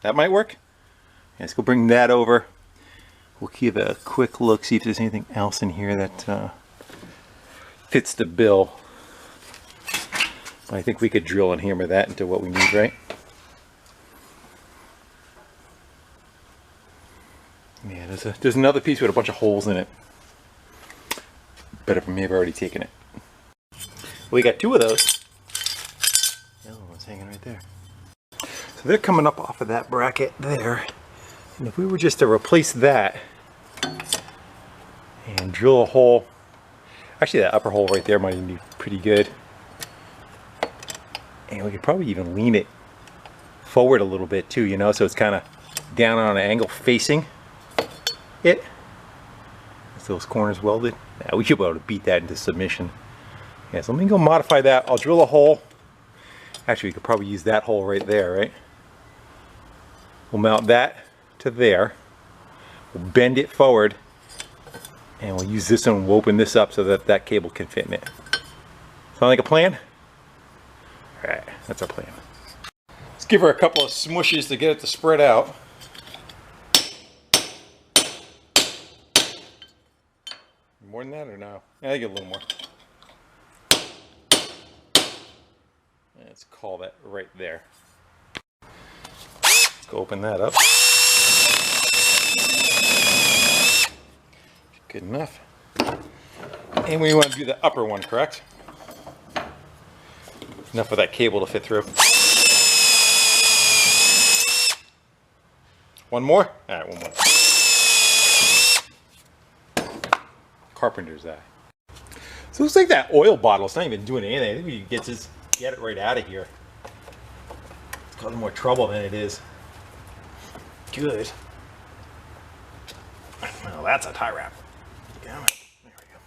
That might work. Let's go bring that over. We'll give a quick look, see if there's anything else in here that fits the bill. I think we could drill and hammer that into what we need, right? Yeah, there's another piece with a bunch of holes in it. Better for me, I've already taken it. We got two of those. The other one's hanging right there. So they're coming up off of that bracket there. And if we were just to replace that and drill a hole, actually that upper hole right there might even be pretty good. And we could probably even lean it forward a little bit too, you know, so it's kind of down on an angle facing it. Is those corners welded? Yeah, we should be able to beat that into submission. Yeah, so let me go modify that. I'll drill a hole. Actually, we could probably use that hole right there, right? We'll mount that to there. We'll bend it forward, and we'll use this one. We'll open this up so that that cable can fit in it. Sound like a plan? All right, that's our plan. Let's give her a couple of smushes to get it to spread out. More than that or no? Yeah, I get a little more. Let's call that right there. Let's go open that up. Good enough. And we want to do the upper one, correct? Enough of that cable to fit through. One more? All right, one more. Carpenter's eye. So it looks like that oil bottle, it's not even doing anything. I think we can get it right out of here. It's causing more trouble than it is good. Well, that's a tie wrap. Damn it. There we go.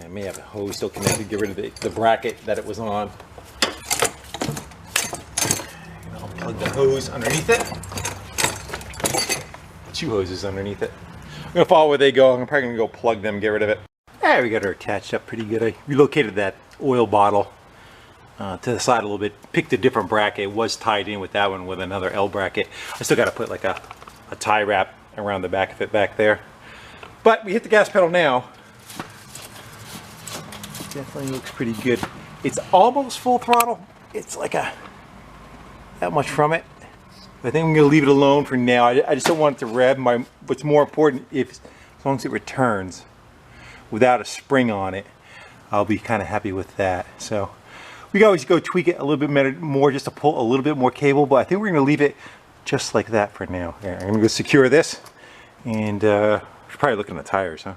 I may have a hose still connected to get rid of the bracket that it was on. I'll plug the hose underneath it. Two hoses underneath it. I'm gonna follow where they go. I'm probably gonna go plug them, get rid of it. There, we got her attached up pretty good. I relocated that oil bottle to the side a little bit, picked a different bracket. It was tied in with that one with another L bracket. I still got to put like a tie wrap around the back of it back there. But we hit the gas pedal now. Definitely looks pretty good. It's almost full throttle. It's like that much from it. I think I'm gonna leave it alone for now. I just don't want it to rev. What's more important, as long as it returns without a spring on it, I'll be kind of happy with that. So we can always go tweak it a little bit more just to pull a little bit more cable, but I think we're gonna leave it just like that for now. I'm gonna go secure this, and we're probably looking at the tires, huh?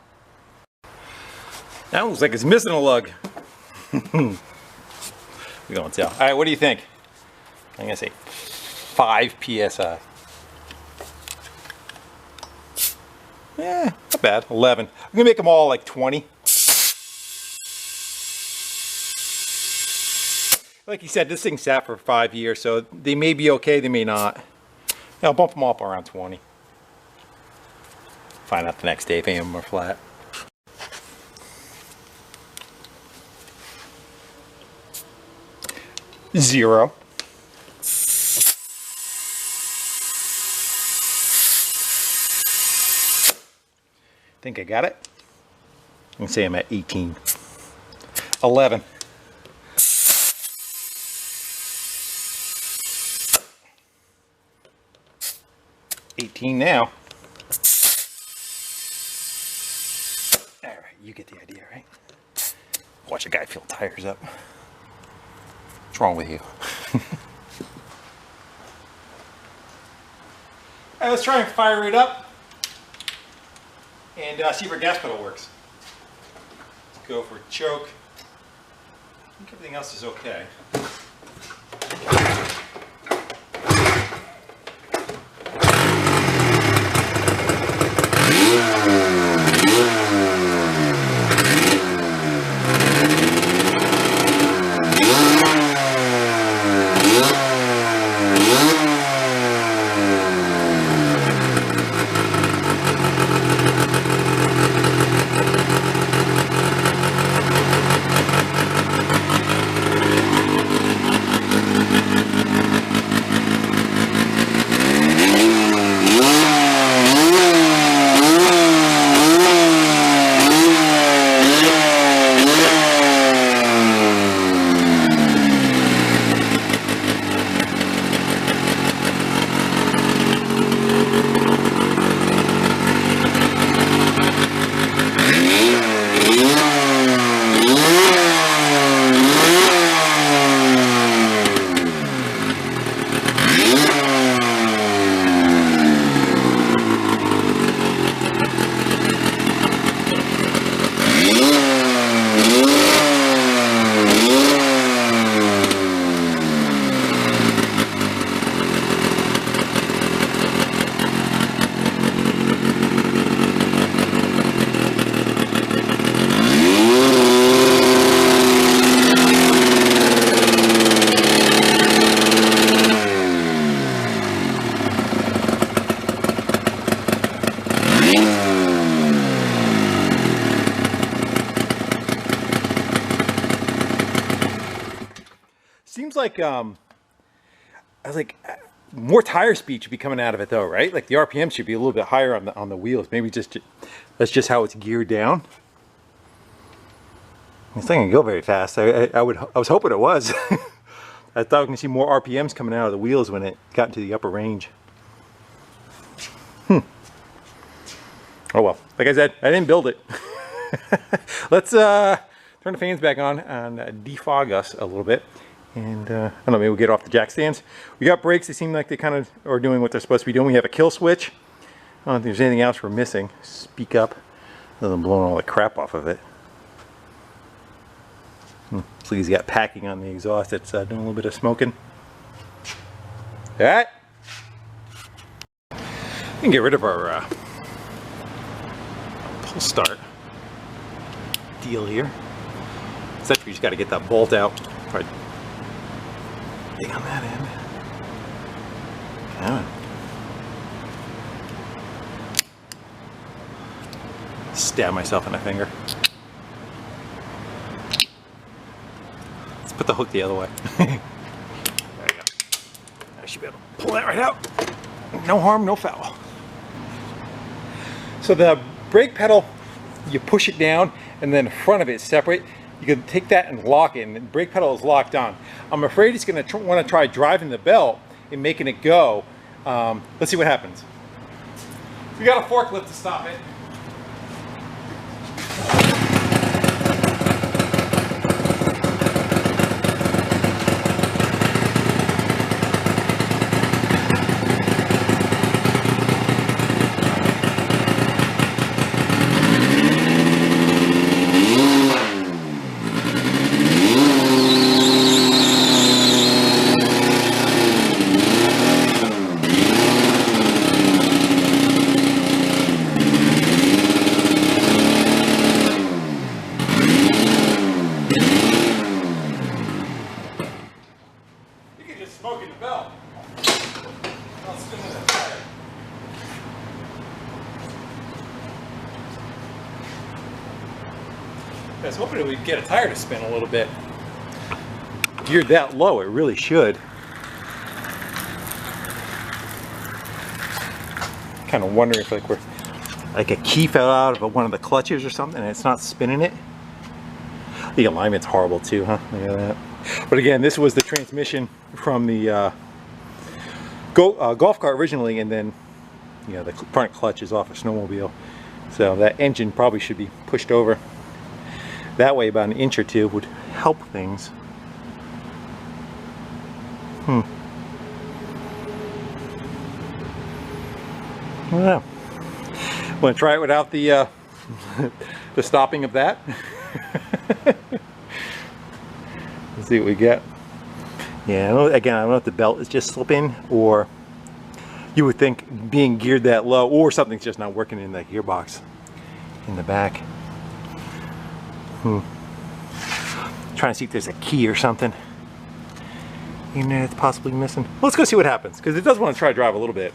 That looks like it's missing a lug. We don't tell. All right, what do you think? I'm gonna say 5 psi. Yeah, not bad. 11. I'm gonna make them all like 20. Like you said, this thing sat for 5 years, so they may be okay, they may not. I'll bump them all up around 20. Find out the next day if any of them are flat. Zero. Think I got it? I'm gonna say I'm at 18. 11. 18 now. All right, you get the idea, right? Watch a guy fill tires up. What's wrong with you? All right, let's try and fire it up and see if our gas pedal works. Let's go for choke. I think everything else is okay. Seems like I was like more tire speed should be coming out of it though, right? Like the RPM should be a little bit higher on the wheels. Maybe just that's just how it's geared down. This thing can go very fast. I was hoping it was. I thought we can see more RPMs coming out of the wheels when it got into the upper range. Oh well, like I said, I didn't build it. Let's turn the fans back on and defog us a little bit. And I don't know, maybe we'll get off the jack stands. We got brakes. They seem like they kind of are doing what they're supposed to be doing. We have a kill switch. I don't think there's anything else we're missing. Speak up. Other than blowing all the crap off of it. So he's got packing on the exhaust. It's doing a little bit of smoking. Alright. We can get rid of our pull start deal here. Except we just got to get that bolt out. Right. On that end. Come on. Stab myself in the finger. Let's put the hook the other way. There you go. I should be able to pull that right out. No harm, no foul. So the brake pedal, you push it down and then the front of it is separate. you can take that and lock it, and the brake pedal is locked on. I'm afraid he's going to want to try driving the belt and making it go. Let's see what happens. We got a forklift to stop it. Smoking the belt. I'll spin the tire. I was hoping it would get a tire to spin a little bit. Geared that low, it really should. Kind of wondering if like a key fell out of one of the clutches or something and it's not spinning it. The alignment's horrible too, huh? Look at that. But again, this was the transmission from the golf cart originally, and then the front clutch is off a snowmobile. So that engine probably should be pushed over that way about an inch or two would help things. I don't know. Want to try it without the the stopping of that? Let's see what we get. Yeah, again, I don't know if the belt is just slipping, or you would think being geared that low, or something's just not working in that gearbox in the back. Trying to see if there's a key or something in there that's possibly missing. Let's go see what happens, because it does want to try to drive a little bit.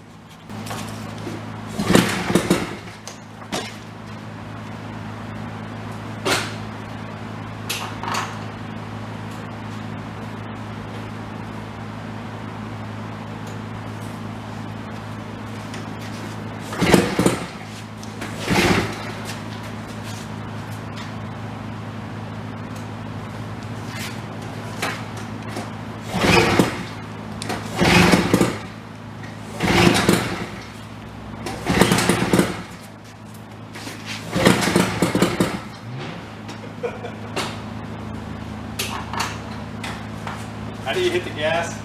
How do you hit the gas?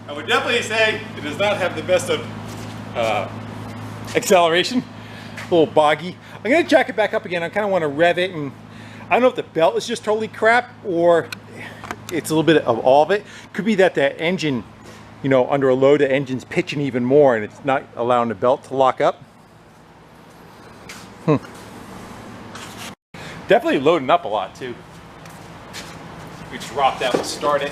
I would definitely say it does not have the best of acceleration. A little boggy. I'm going to jack it back up again. I kind of want to rev it, and I don't know if the belt is just totally crap or it's a little bit of all of it. Could be that the engine, under a load, the engine's pitching even more and it's not allowing the belt to lock up. Definitely loading up a lot too. We drop that, we'll start it.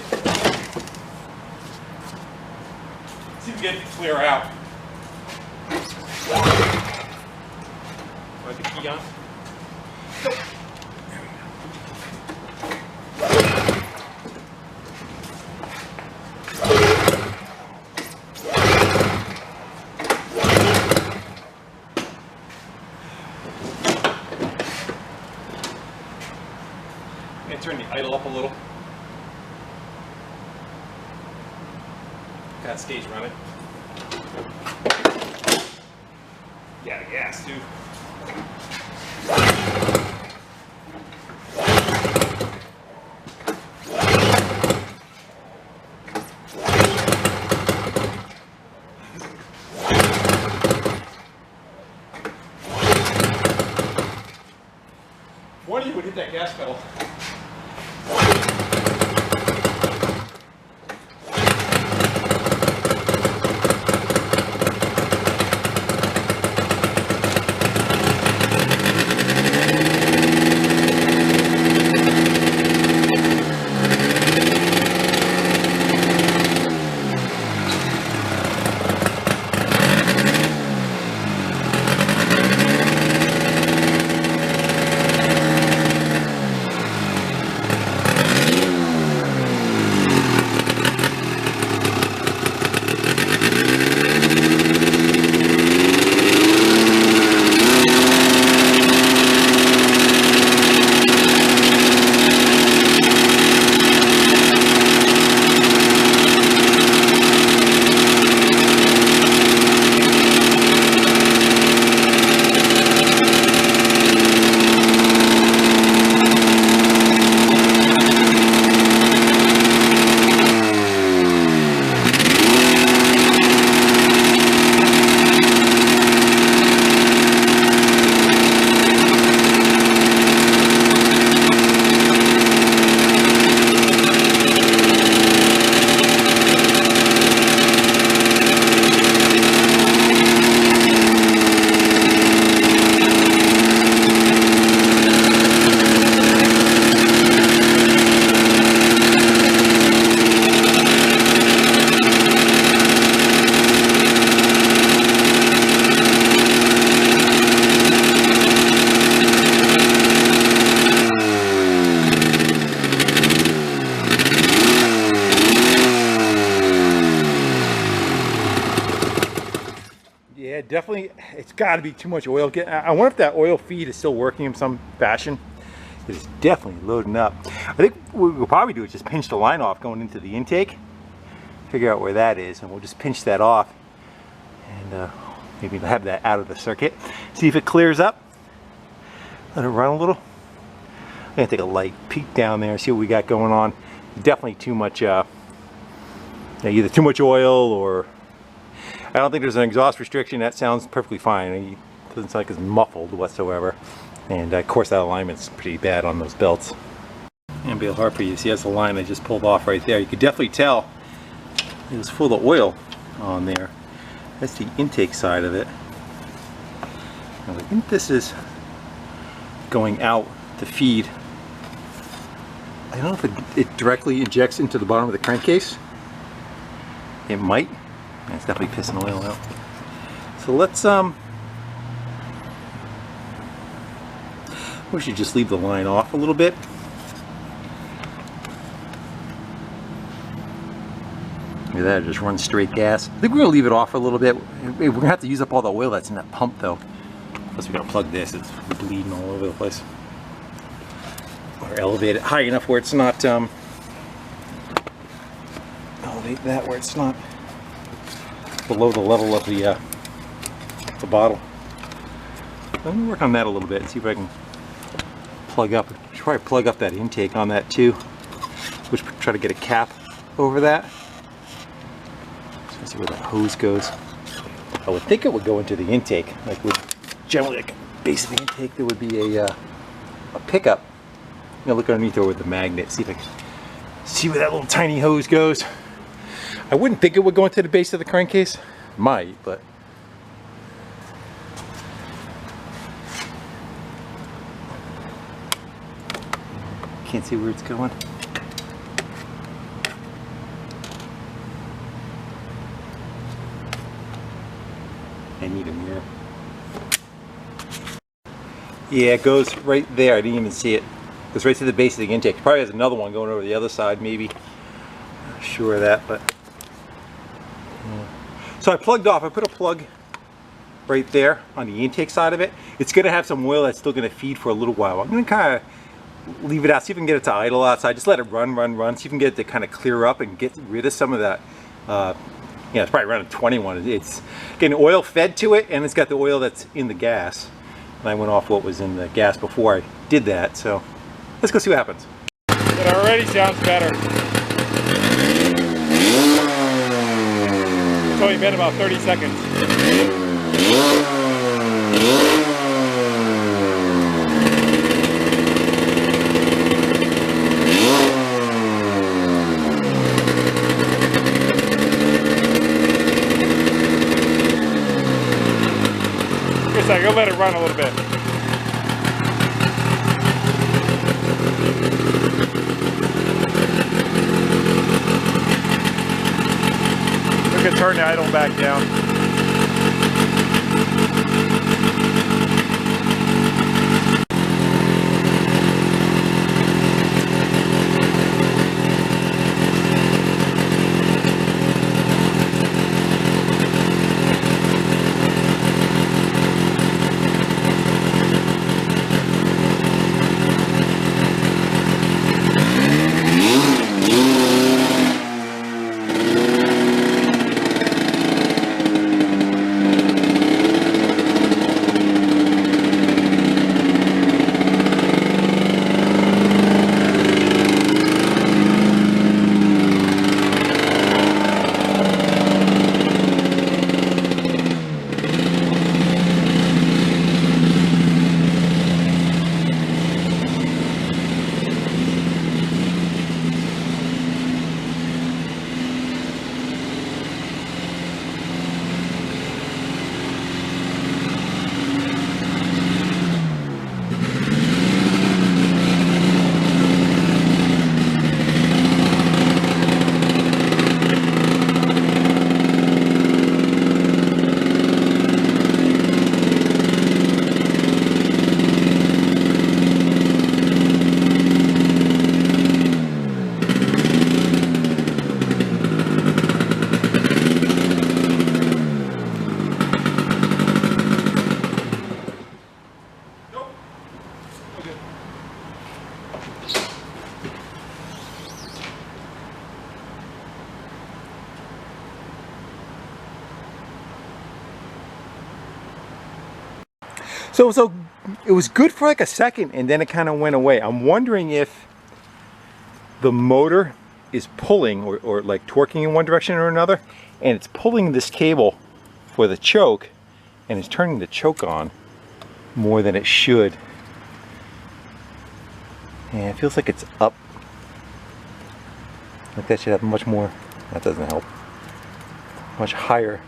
See if we get it to clear out. Put the key on. Nope. And turn the idle up a little. That stays running. Yeah, the gas too. hit that gas pedal. Yeah, definitely, it's got to be too much oil. I wonder if that oil feed is still working in some fashion. It is definitely loading up. I think what we'll probably do is just pinch the line off going into the intake. Figure out where that is, and we'll just pinch that off. And maybe have that out of the circuit. See if it clears up. Let it run a little. I'm going to take a light peek down there, see what we got going on. Definitely too much, either too much oil or... I don't think there's an exhaust restriction. That sounds perfectly fine. It doesn't sound like it's muffled whatsoever. And of course that alignment's pretty bad on those belts. And be hard for you. See, that's the line I just pulled off right there. You could definitely tell it was full of oil on there. That's the intake side of it. And I think this is going out to feed. I don't know if it directly injects into the bottom of the crankcase. It might. Yeah, it's definitely pissing oil out. So let's we should just leave the line off a little bit. Look at that, it just runs straight gas. I think we're gonna leave it off for a little bit. We're gonna have to use up all the oil that's in that pump though. Plus we gotta plug this, it's bleeding all over the place. Or elevate it high enough where it's not elevate that where it's not below the level of the bottle. Let me work on that a little bit and see if I can plug up. Try to plug up that intake on that too. Which try to get a cap over that. So let's see where that hose goes. I would think it would go into the intake. Like with generally like base of the intake there would be a pickup. I'm gonna look underneath there with the magnet, see if I can see where that little tiny hose goes. I wouldn't think it would go into the base of the crankcase. Might, but can't see where it's going. I need a mirror. Yeah, it goes right there. I didn't even see it. It goes right to the base of the intake. Probably has another one going over the other side, maybe. Not sure of that, but yeah. So I plugged off. I put a plug right there on the intake side of it. It's going to have some oil that's still going to feed for a little while. I'm going to kind of leave it out, see if we can get it to idle outside. Just let it run, see if we can get it to kind of clear up and get rid of some of that. Yeah, it's probably around 21. It's getting oil fed to it, and it's got the oil that's in the gas. And I went off what was in the gas before I did that, so let's go see what happens. It already sounds better. It's only been about 30 seconds. We'll let it run a little bit. We can turn the idle back down. So it was good for like a second, and then it kind of went away. I'm wondering if the motor is pulling or like torquing in one direction or another, and it's pulling this cable for the choke, and it's turning the choke on more than it should. And it feels like it's up. Like that should have much more. That doesn't help. Much higher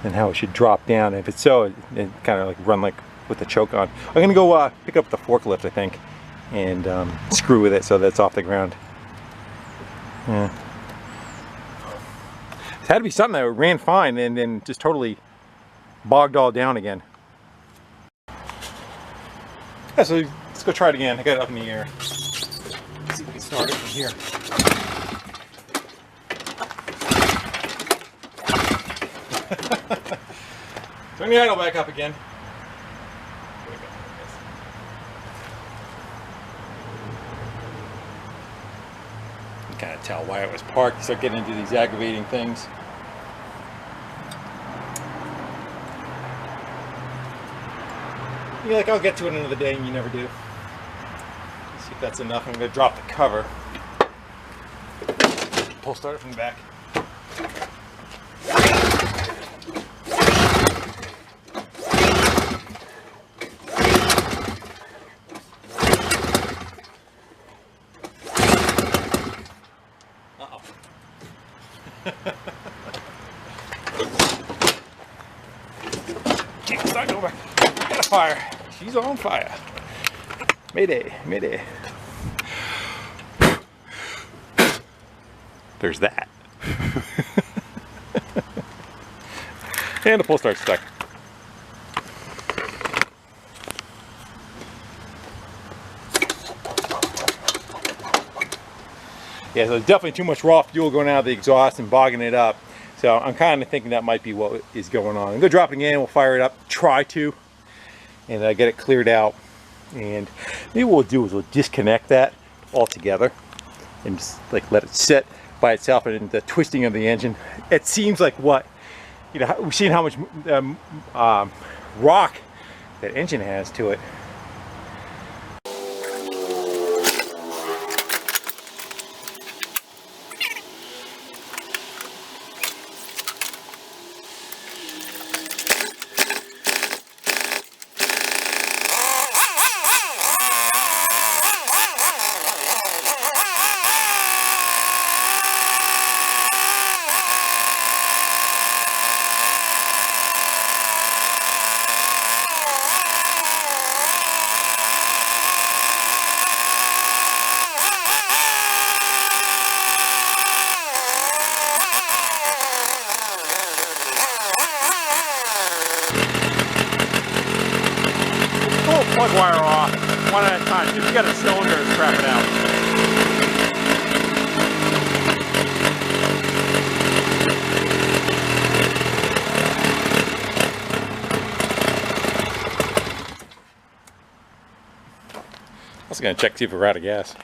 than how it should drop down. If it's so, it kind of like run like with the choke on. I'm gonna go pick up the forklift, I think, and screw with it so that it's off the ground. Yeah. It had to be something that ran fine and then just totally bogged all down again. Yeah, so let's go try it again. I got it up in the air. Let's see if we can start it from here. Turn the idle back up again. You can kind of tell why it was parked. You start getting into these aggravating things. You're like, I'll get to it another day, and you never do. Let's see if that's enough. I'm going to drop the cover. Pull start it from the back. Start over. Got a fire. She's on fire. Mayday, mayday. There's that. And the pull start's stuck. Yeah, so there's definitely too much raw fuel going out of the exhaust and bogging it up. So I'm kind of thinking that might be what is going on. I'm gonna drop it again, we'll fire it up, try to, and get it cleared out. And maybe what we'll do is we'll disconnect that altogether and just like let it sit by itself, and the twisting of the engine. It seems like what, you know, we've seen how much rock that engine has to it. we got a cylinder that's crapping out. I was gonna check to see if we're out of gas.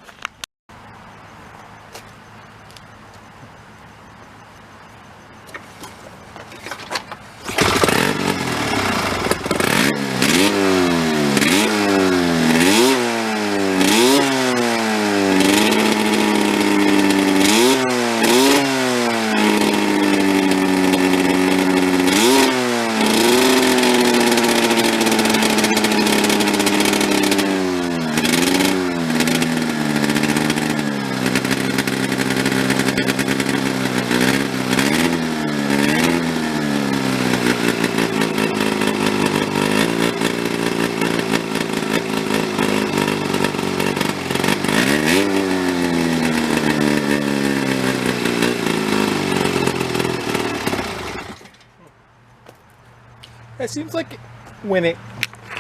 It seems like when it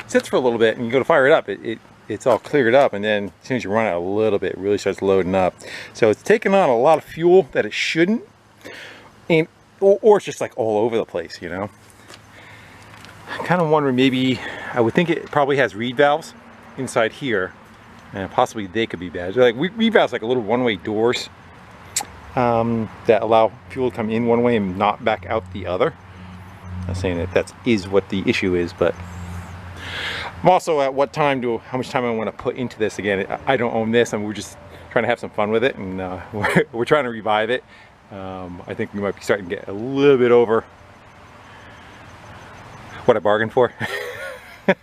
sits for a little bit and you go to fire it up, it's all cleared up, and then as soon as you run it a little bit, it really starts loading up. So it's taking on a lot of fuel that it shouldn't, and or it's just like all over the place, you know. I'm kind of wondering, maybe, I would think it probably has reed valves inside here, and possibly they could be bad. They're like reed valves, like a little one-way doors that allow fuel to come in one way and not back out the other. I'm not saying that is what the issue is, but I'm also at how much time I want to put into this. Again, I don't own this, and we're just trying to have some fun with it, and we're trying to revive it. I think we might be starting to get a little bit over what I bargained for. I'm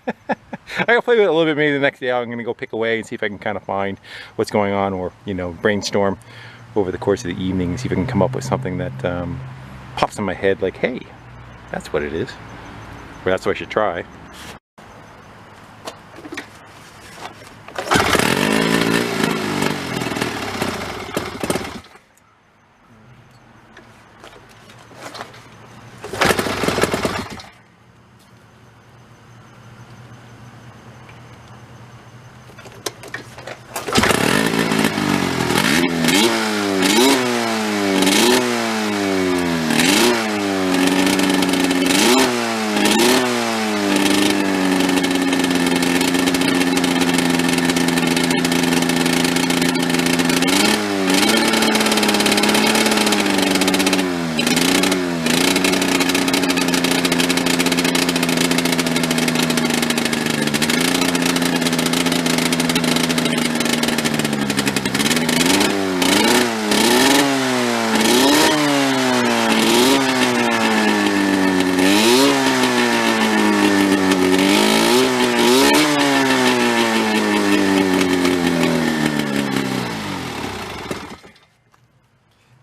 gonna play with it a little bit. Maybe the next day I'm gonna go pick away and see if I can kind of find what's going on, or brainstorm over the course of the evening and see if I can come up with something that pops in my head, like, hey, that's what it is, or that's what I should try.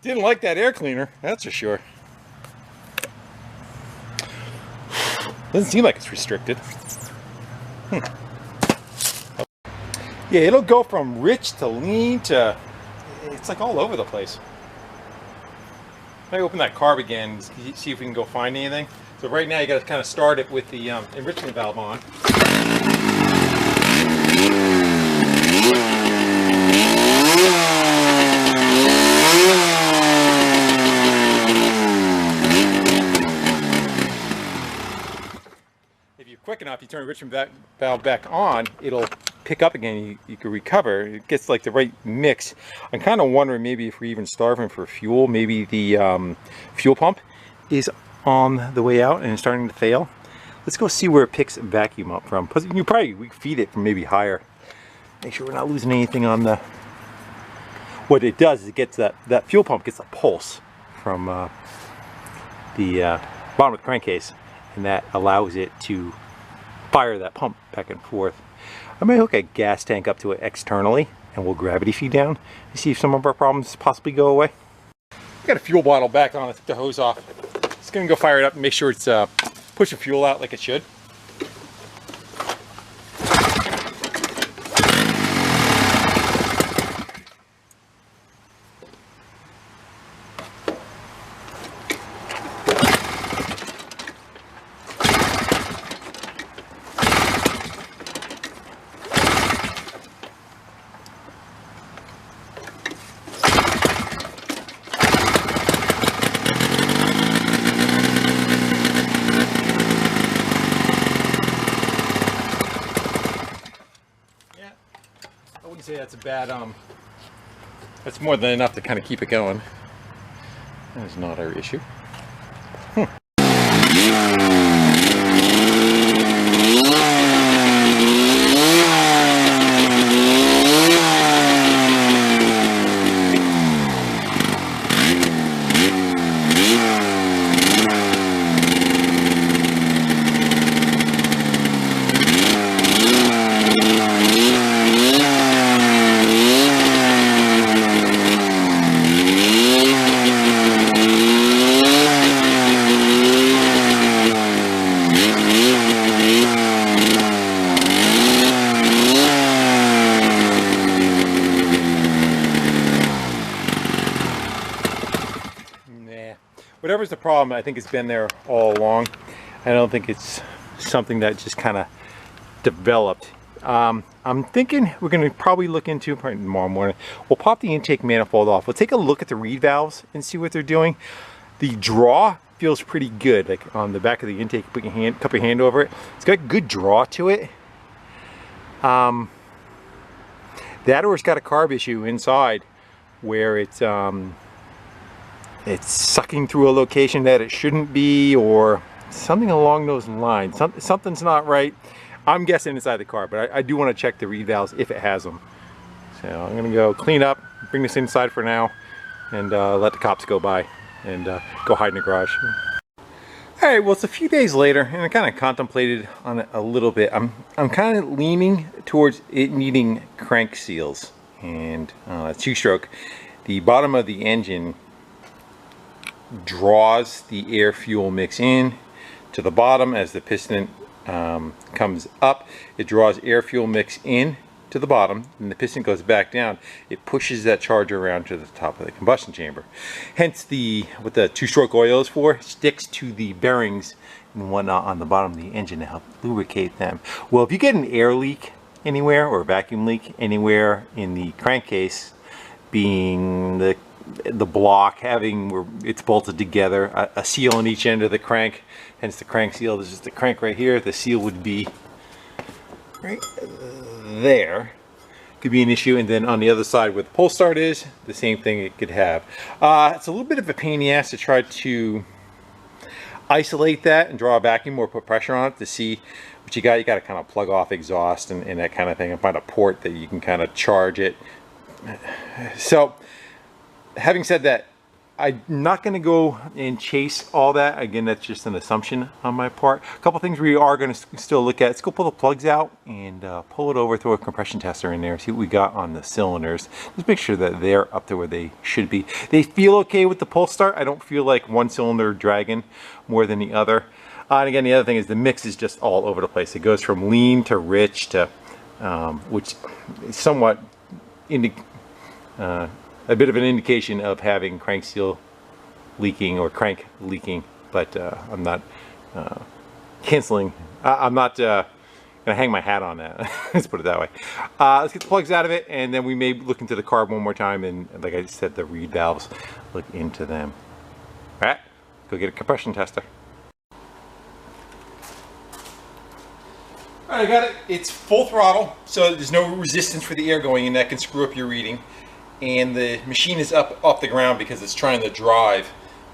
Didn't like that air cleaner, that's for sure. Doesn't seem like it's restricted. Yeah, it'll go from rich to lean to, it's like all over the place. Let me open that carb again, see if we can go find anything. So right now you got to kind of start it with the enrichment valve on. Quick enough, you turn the enrichment valve back on, it'll pick up again. You can recover. It gets like the right mix. I'm kind of wondering maybe if we're even starving for fuel. Maybe the fuel pump is on the way out and it's starting to fail. Let's go see where it picks vacuum up from. Because we feed it from maybe higher. Make sure we're not losing anything on the. What it does is it gets that fuel pump gets a pulse from the bottom of the crankcase, and that allows it to fire that pump back and forth. I may hook a gas tank up to it externally, and we'll gravity feed down and see if some of our problems possibly go away. Got a fuel bottle back on. I took the hose off. Just gonna go fire it up and make sure it's pushing fuel out like it should. bad. That's more than enough to kind of keep it going. That is not our issue. Whatever's the problem, I think it's been there all along. I don't think it's something that just kind of developed. I'm thinking we're going to probably look into, probably tomorrow morning, we'll pop the intake manifold off. We'll take a look at the reed valves and see what they're doing. The draw feels pretty good, like on the back of the intake, put your hand, cup your hand over it. It's got good draw to it. That or it's got a carb issue inside where it's sucking through a location that it shouldn't be, or something along those lines. Something's not right. I'm guessing inside the car, but I do want to check the reed valves if it has them. So I'm going to go clean up, bring this inside for now, and let the cops go by and go hide in the garage. Alright, well, it's a few days later, and I kind of contemplated on it a little bit. I'm kind of leaning towards it needing crank seals and two-stroke. The bottom of the engine draws the air fuel mix in to the bottom as the piston comes up. It draws air fuel mix in to the bottom, and the piston goes back down. It pushes that charger around to the top of the combustion chamber. Hence what the two-stroke oil is for, sticks to the bearings and whatnot on the bottom of the engine to help lubricate them. Well, if you get an air leak anywhere or a vacuum leak anywhere in the crankcase, being the block having where it's bolted together, a seal on each end of the crank, hence the crank seal. This is the crank right here. The seal would be right there. Could be an issue. And then on the other side where the pull start is, the same thing it could have. It's a little bit of a pain in the ass to try to isolate that and draw a vacuum or put pressure on it to see what you got. You got to kind of plug off exhaust and that kind of thing, and find a port that you can kind of charge it. So having said that, I'm not going to go and chase all that. Again, that's just an assumption on my part. A couple things we are going to still look at. Let's go pull the plugs out and pull it over, throw a compression tester in there, see what we got on the cylinders. Just make sure that they're up to where they should be. They feel okay with the pull start. I don't feel like one cylinder dragging more than the other. And again, the other thing is the mix is just all over the place. It goes from lean to rich to, which is somewhat a bit of an indication of having crank seal leaking or crank leaking, but I'm not canceling. I'm not gonna hang my hat on that. Let's put it that way. Let's get the plugs out of it, and then we may look into the carb one more time, and like I said, the reed valves, look into them. All right, go get a compression tester. All right, I got it. It's full throttle, so there's no resistance for the air going in that can screw up your reading. And the machine is up off the ground because it's trying to drive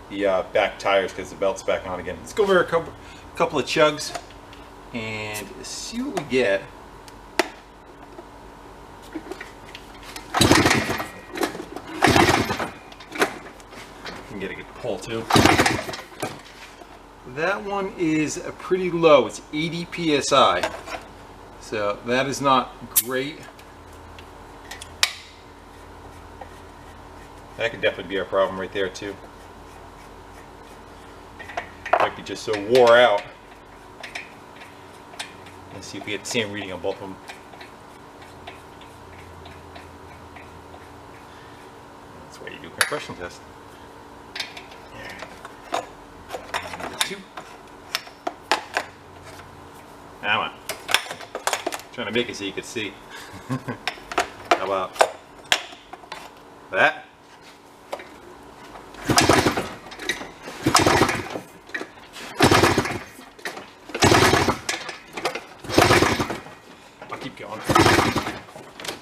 the back tires because the belt's back on again. Let's go over a couple of chugs and see what we get. You can get a good pull too. That one is pretty low. It's 80 psi, so that is not great. That could definitely be our problem right there too. Might be just so wore out. Let's see if we get the same reading on both of them. That's why you do a compression test. Number 2. Come on. Trying to make it so you could see. How about that?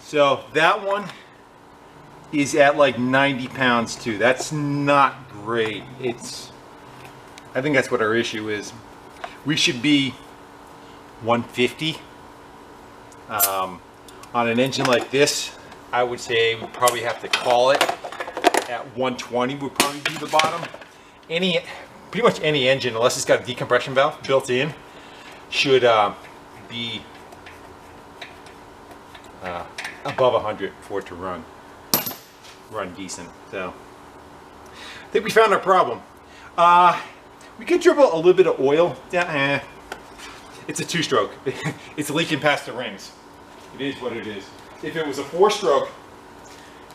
So that one is at like 90 pounds too. That's not great. I think that's what our issue is. We should be 150. On an engine like this, I would say we probably have to call it at 120 would probably be the bottom. Pretty much any engine, unless it's got a decompression valve built in, should be above 100 for it to run decent. So I think we found our problem. We could dribble a little bit of oil down. It's a 2-stroke. It's leaking past the rings. It is what it is. If it was a 4-stroke,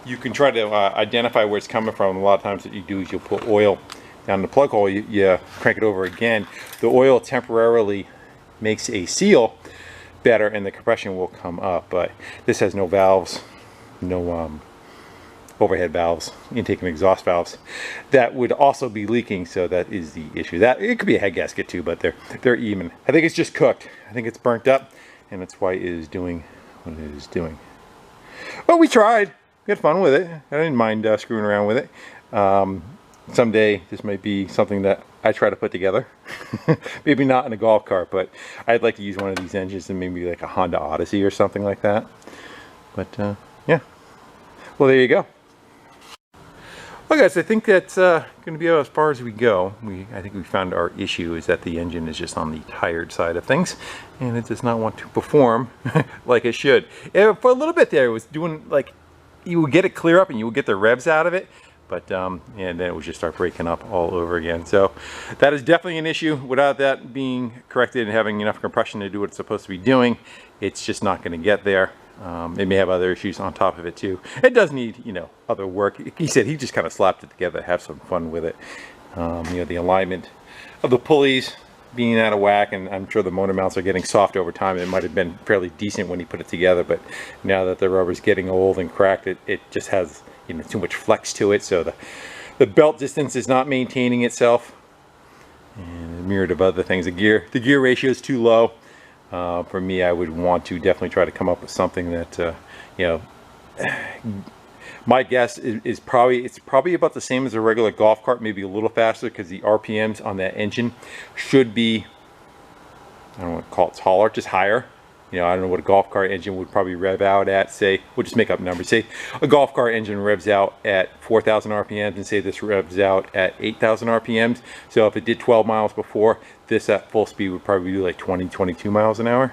you can try to identify where it's coming from. A lot of times what you do is you'll put oil down the plug hole, you crank it over again. The oil temporarily makes a seal better and the compression will come up, but this has no valves, no overhead valves, intake and exhaust valves that would also be leaking, so that is the issue. That it could be a head gasket too, but they're even. I think it's just cooked. I think it's burnt up, and that's why it is doing what it is doing. But we tried. We had fun with it. I didn't mind screwing around with it. Someday this might be something that I try to put together. Maybe not in a golf cart, but I'd like to use one of these engines in maybe like a Honda Odyssey or something like that. But yeah. Well, there you go. Well guys, I think that's going to be as far as we go. I think we found our issue is that the engine is just on the tired side of things and it does not want to perform like it should. For a little bit there it was doing like, you would get it clear up and you would get the revs out of it, but and then it would just start breaking up all over again. So that is definitely an issue. Without that being corrected and having enough compression to do what it's supposed to be doing, it's just not going to get there. It may have other issues on top of it too. It does need, you know, other work. He said he just kind of slapped it together, have some fun with it. You know, the alignment of the pulleys being out of whack, and I'm sure the motor mounts are getting soft over time. It might have been fairly decent when he put it together, but now that the rubber's getting old and cracked, it just has, you know, too much flex to it, so the belt distance is not maintaining itself, and a myriad of other things. The gear ratio is too low. For me, I would want to definitely try to come up with something that, you know, my guess is probably about the same as a regular golf cart, maybe a little faster, because the RPMs on that engine should be, I don't want to call it taller, just higher. You know, I don't know what a golf cart engine would probably rev out at. Say, we'll just make up numbers. Say a golf cart engine revs out at 4,000 RPMs, and say this revs out at 8,000 RPMs. So if it did 12 miles before, this at full speed would probably do like 20, 22 miles an hour.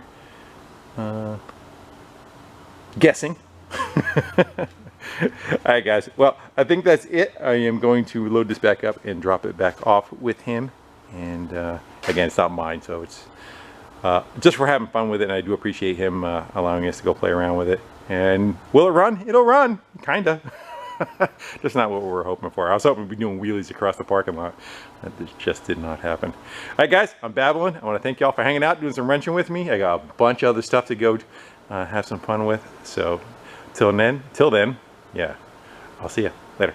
Guessing. Alright guys, well, I think that's it. I am going to load this back up and drop it back off with him. And again, it's not mine, so it's just for having fun with it, and I do appreciate him allowing us to go play around with it. And will it run? It'll run, kinda. Just not what we were hoping for. I was hoping we'd be doing wheelies across the parking lot. That just did not happen. Alright guys, I'm babbling. I want to thank y'all for hanging out, doing some wrenching with me. I got a bunch of other stuff to go have some fun with. So till then, yeah, I'll see ya later.